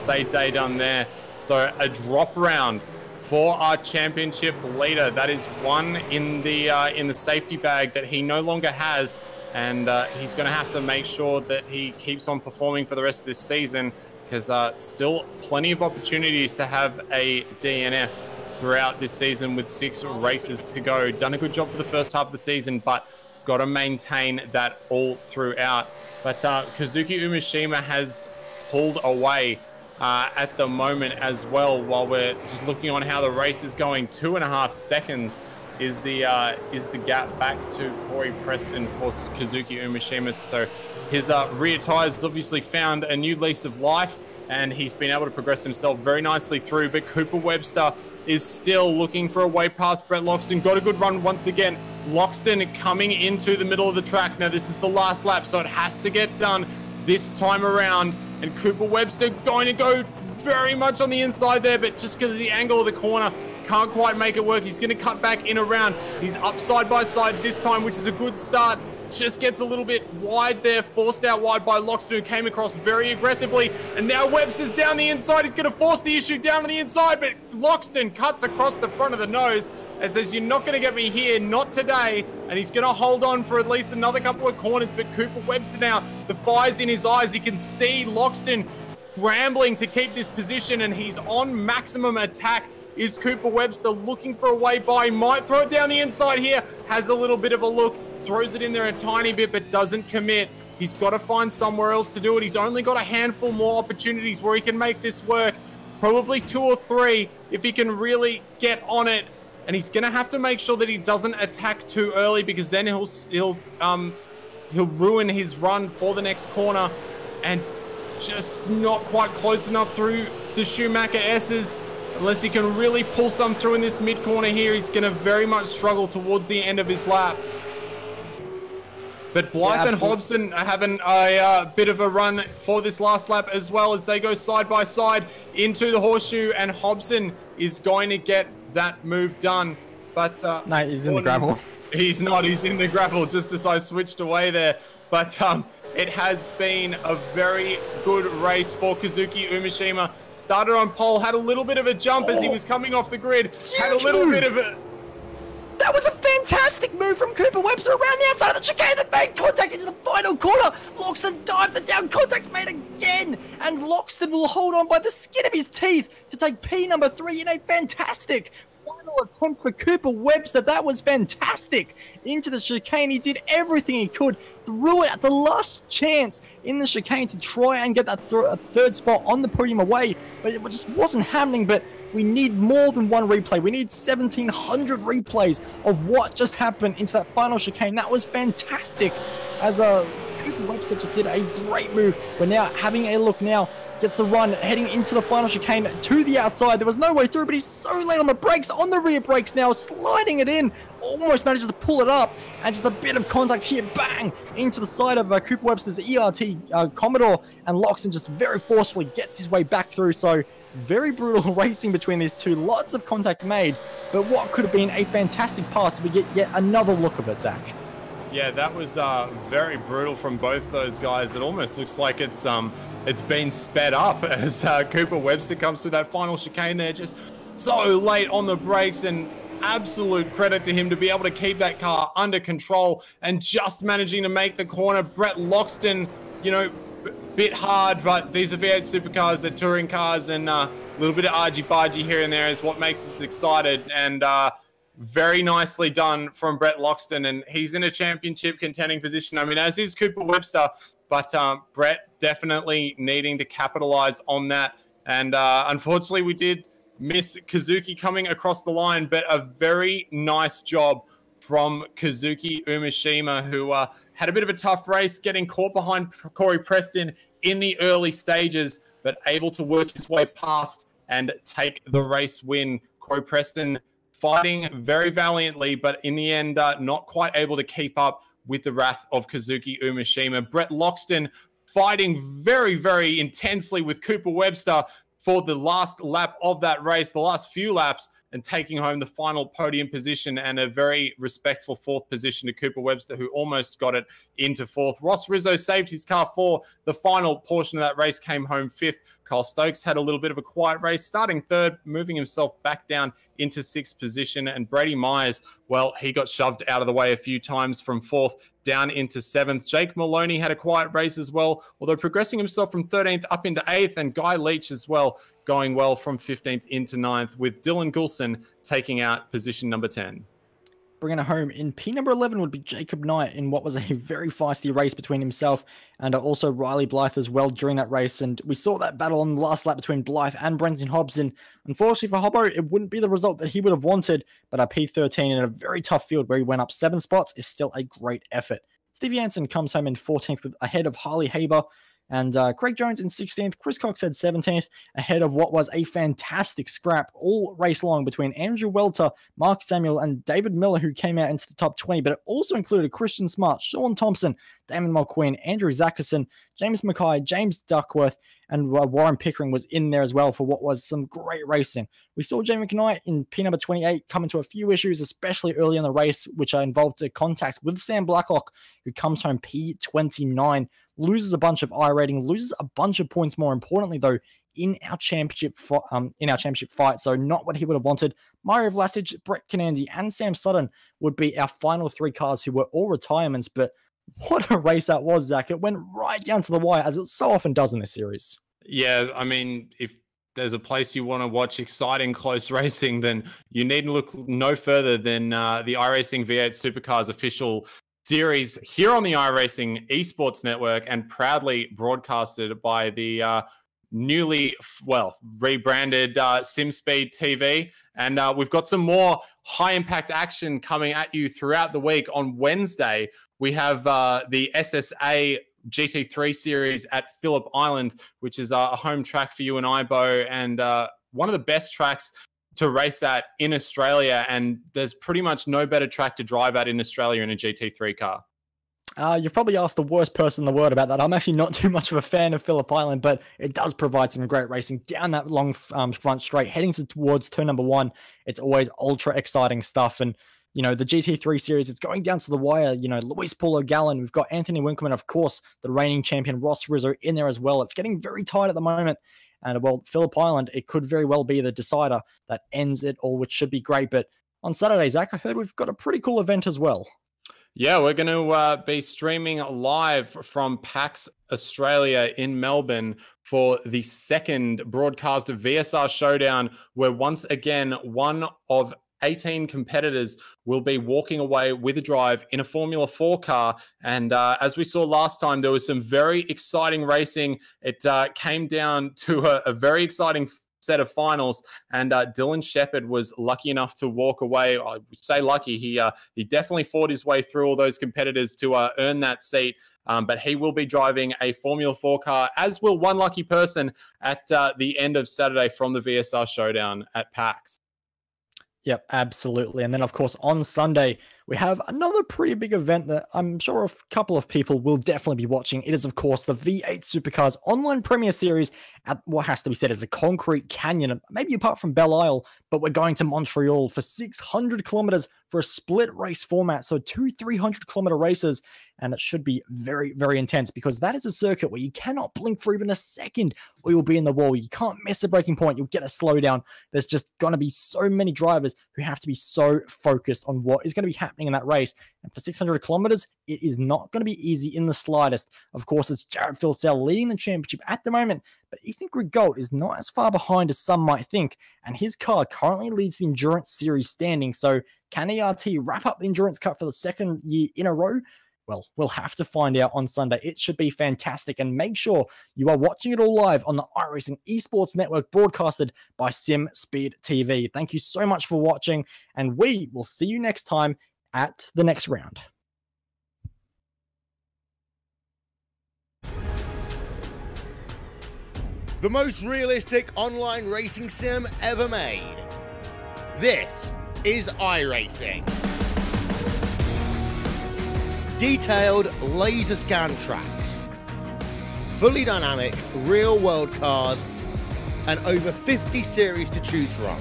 say day done there. So a drop round for our championship leader. That is one in the safety bag that he no longer has, and he's going to have to make sure that he keeps on performing for the rest of this season, because still plenty of opportunities to have a DNF throughout this season with 6 races to go. Done a good job for the first half of the season, but got to maintain that all throughout. But Kazuki Umeshima has pulled away at the moment as well. While we're just looking on how the race is going, 2.5 seconds is the gap back to Corey Preston for Kazuki Umeshima. So his rear tires obviously found a new lease of life, and he's been able to progress himself very nicely through. But Cooper Webster is still looking for a way past Brett Loxton. Got a good run once again. Loxton coming into the middle of the track. Now this is the last lap, so it has to get done this time around. And Cooper Webster going to go very much on the inside there, but just because of the angle of the corner, can't quite make it work. He's going to cut back in around. He's up side by side this time, which is a good start. Just gets a little bit wide there, forced out wide by Loxton, who came across very aggressively. And now Webster's down the inside. He's going to force the issue down on the inside, but Loxton cuts across the front of the nose and says, "You're not going to get me here, not today." And he's going to hold on for at least another couple of corners. But Cooper Webster now, the fire's in his eyes. You can see Loxton scrambling to keep this position, and he's on maximum attack. Is Cooper Webster looking for a way by? Might throw it down the inside here. Has a little bit of a look. Throws it in there a tiny bit, but doesn't commit. He's got to find somewhere else to do it. He's only got a handful more opportunities where he can make this work. Probably 2 or 3 if he can really get on it. And he's going to have to make sure that he doesn't attack too early, because then he'll ruin his run for the next corner. And just not quite close enough through the Schumacher S's. Unless he can really pull some through in this mid-corner here, he's going to very much struggle towards the end of his lap. But Blythe and Hobson are having a bit of a run for this last lap, as well as they go side by side into the horseshoe, and Hobson is going to get that move done. But no, he's in the gravel. He's not. He's in the gravel, just as I switched away there. But it has been a very good race for Kazuki Umeshima. Started on pole, had a little bit of a jump as he was coming off the grid. Had a little bit of a... That was a fantastic move from Cooper Webster around the outside of the chicane that made contact into the final corner. Loxton dives it down, contact's made again, and Loxton will hold on by the skin of his teeth to take P number 3 in a fantastic final attempt for Cooper Webster. That was fantastic. Into the chicane, he did everything he could, threw it at the last chance in the chicane to try and get that third spot on the podium away, but it just wasn't happening. But we need more than one replay. We need 1,700 replays of what just happened into that final chicane. That was fantastic. As Cooper Webster just did a great move. We're now having a look now gets the run, heading into the final chicane to the outside. There was no way through, but he's so late on the brakes, on the rear brakes now, sliding it in. Almost manages to pull it up, and just a bit of contact here, bang, into the side of Cooper Webster's ERT Commodore, and Loxton just very forcefully gets his way back through. So very brutal racing between these two, lots of contact made, but what could have been a fantastic pass, we get yet another look of it, Zach. Yeah, that was very brutal from both those guys. It almost looks like it's been sped up as Cooper Webster comes through that final chicane there, just so late on the brakes, and absolute credit to him to be able to keep that car under control and just managing to make the corner. Brett Loxton, you know, bit hard, but these are V8 supercars, they're touring cars, and a little bit of argy-bargy here and there is what makes us excited. And very nicely done from Brett Loxton, and he's in a championship contending position. I mean, as is Cooper Webster, but Brett definitely needing to capitalize on that. And unfortunately, we did miss Kazuki coming across the line, but a very nice job from Kazuki Umeshima, who had a bit of a tough race, getting caught behind Corey Preston in the early stages, but able to work his way past and take the race win. Corey Preston fighting very valiantly, but in the end, not quite able to keep up with the wrath of Kazuki Umeshima. Brett Loxton fighting very, very intensely with Cooper Webster for the last lap of that race, the last few laps, and taking home the final podium position and a very respectful fourth position to Cooper Webster, who almost got it into fourth. Ross Rizzo saved his car for the final portion of that race, came home fifth. Kyle Stokes had a little bit of a quiet race, starting third, moving himself back down into sixth position. And Brady Myers, well, he got shoved out of the way a few times from fourth down into seventh. Jake Maloney had a quiet race as well, although progressing himself from 13th up into eighth, and Guy Leach as well, going well from 15th into 9th, with Dylan Goulson taking out position number 10. Bringing it home in P number 11 would be Jacob Knight in what was a very feisty race between himself and also Riley Blythe as well during that race. And we saw that battle on the last lap between Blythe and Brenton Hobson. Unfortunately for Hobbo, it wouldn't be the result that he would have wanted, but a P13 in a very tough field where he went up 7 spots is still a great effort. Stevie Hansen comes home in 14th with ahead of Harley Haber, and Craig Jones in 16th. Chris Cox had 17th, ahead of what was a fantastic scrap all race long between Andrew Welter, Mark Samuel, and David Miller, who came out into the top 20, but it also included Christian Smart, Sean Thompson, Damon Mulqueen, Andrew Zackerson, James Mackay, James Duckworth, and Warren Pickering was in there as well for what was some great racing. We saw Jamie Knight in P number 28 come into a few issues, especially early in the race, which involved a contact with Sam Blacklock, who comes home P29, loses a bunch of I rating, loses a bunch of points. More importantly, though, in our championship fight, so not what he would have wanted. Mario Vlasic, Brett Cananzi, and Sam Sutton would be our final 3 cars who were all retirements, but what a race that was, Zach. It went right down to the wire, as it so often does in this series. Yeah, I mean, if there's a place you want to watch exciting, close racing, then you need to look no further than the iRacing V8 Supercars official series here on the iRacing Esports Network, and proudly broadcasted by the newly, rebranded SimSpeed TV. And we've got some more high-impact action coming at you throughout the week. On Wednesday, we have the SSA GT3 series at Phillip Island, which is a home track for you and I, Bo, and one of the best tracks to race at in Australia. And there's pretty much no better track to drive at in Australia in a GT3 car. You've probably asked the worst person in the world about that. I'm actually not too much of a fan of Phillip Island, but it does provide some great racing down that long front straight, heading towards turn number 1. It's always ultra exciting stuff. And, you know, the GT3 series, it's going down to the wire. You know, Luis Paulo Gallen, we've got Anthony Winkelman, of course, the reigning champion Ross Rizzo in there as well. It's getting very tight at the moment. And, well, Phillip Island, it could very well be the decider that ends it all, which should be great. But on Saturday, Zach, I heard we've got a pretty cool event as well. Yeah, we're going to be streaming live from PAX Australia in Melbourne for the second broadcast of VSR Showdown, where once again, one of 18 competitors will be walking away with a drive in a Formula 4 car. And as we saw last time, there was some very exciting racing. It came down to a very exciting set of finals, and Dylan Shepherd was lucky enough to walk away. I say lucky, he definitely fought his way through all those competitors to earn that seat But he will be driving a Formula 4 car, as will one lucky person at the end of Saturday from the VSR Showdown at PAX. Yep, absolutely. And then, of course, on Sunday, we have another pretty big event that I'm sure a couple of people will definitely be watching. It is, of course, the V8 Supercars Online Premier Series at what has to be said is the Concrete Canyon, maybe apart from Belle Isle, but we're going to Montreal for 600 kilometers for a split race format. So 2 300-kilometer races, and it should be very, very intense because that is a circuit where you cannot blink for even a second or you'll be in the wall. You can't miss a braking point. You'll get a slowdown. There's just going to be so many drivers who have to be so focused on what is going to be happening in that race. And for 600 kilometers, it is not going to be easy in the slightest. Of course, it's Jared Filsell leading the championship at the moment, but Ethan Grigault is not as far behind as some might think, and his car currently leads the Endurance Series standing. So can ERT wrap up the Endurance Cup for the second year in a row? Well, we'll have to find out on Sunday. It should be fantastic, and make sure you are watching it all live on the iRacing Esports Network, broadcasted by SimSpeed TV. Thank you so much for watching, and we will see you next time at the next round. The most realistic online racing sim ever made. This is iRacing. Detailed laser scan tracks, fully dynamic real world cars, and over 50 series to choose from.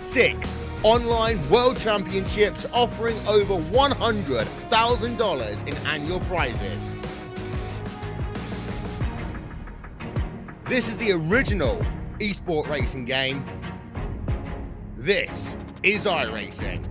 6 online world championships offering over $100,000 in annual prizes. This is the original esport racing game. This is iRacing.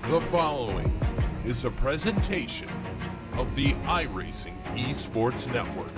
The following is a presentation of the iRacing Esports Network.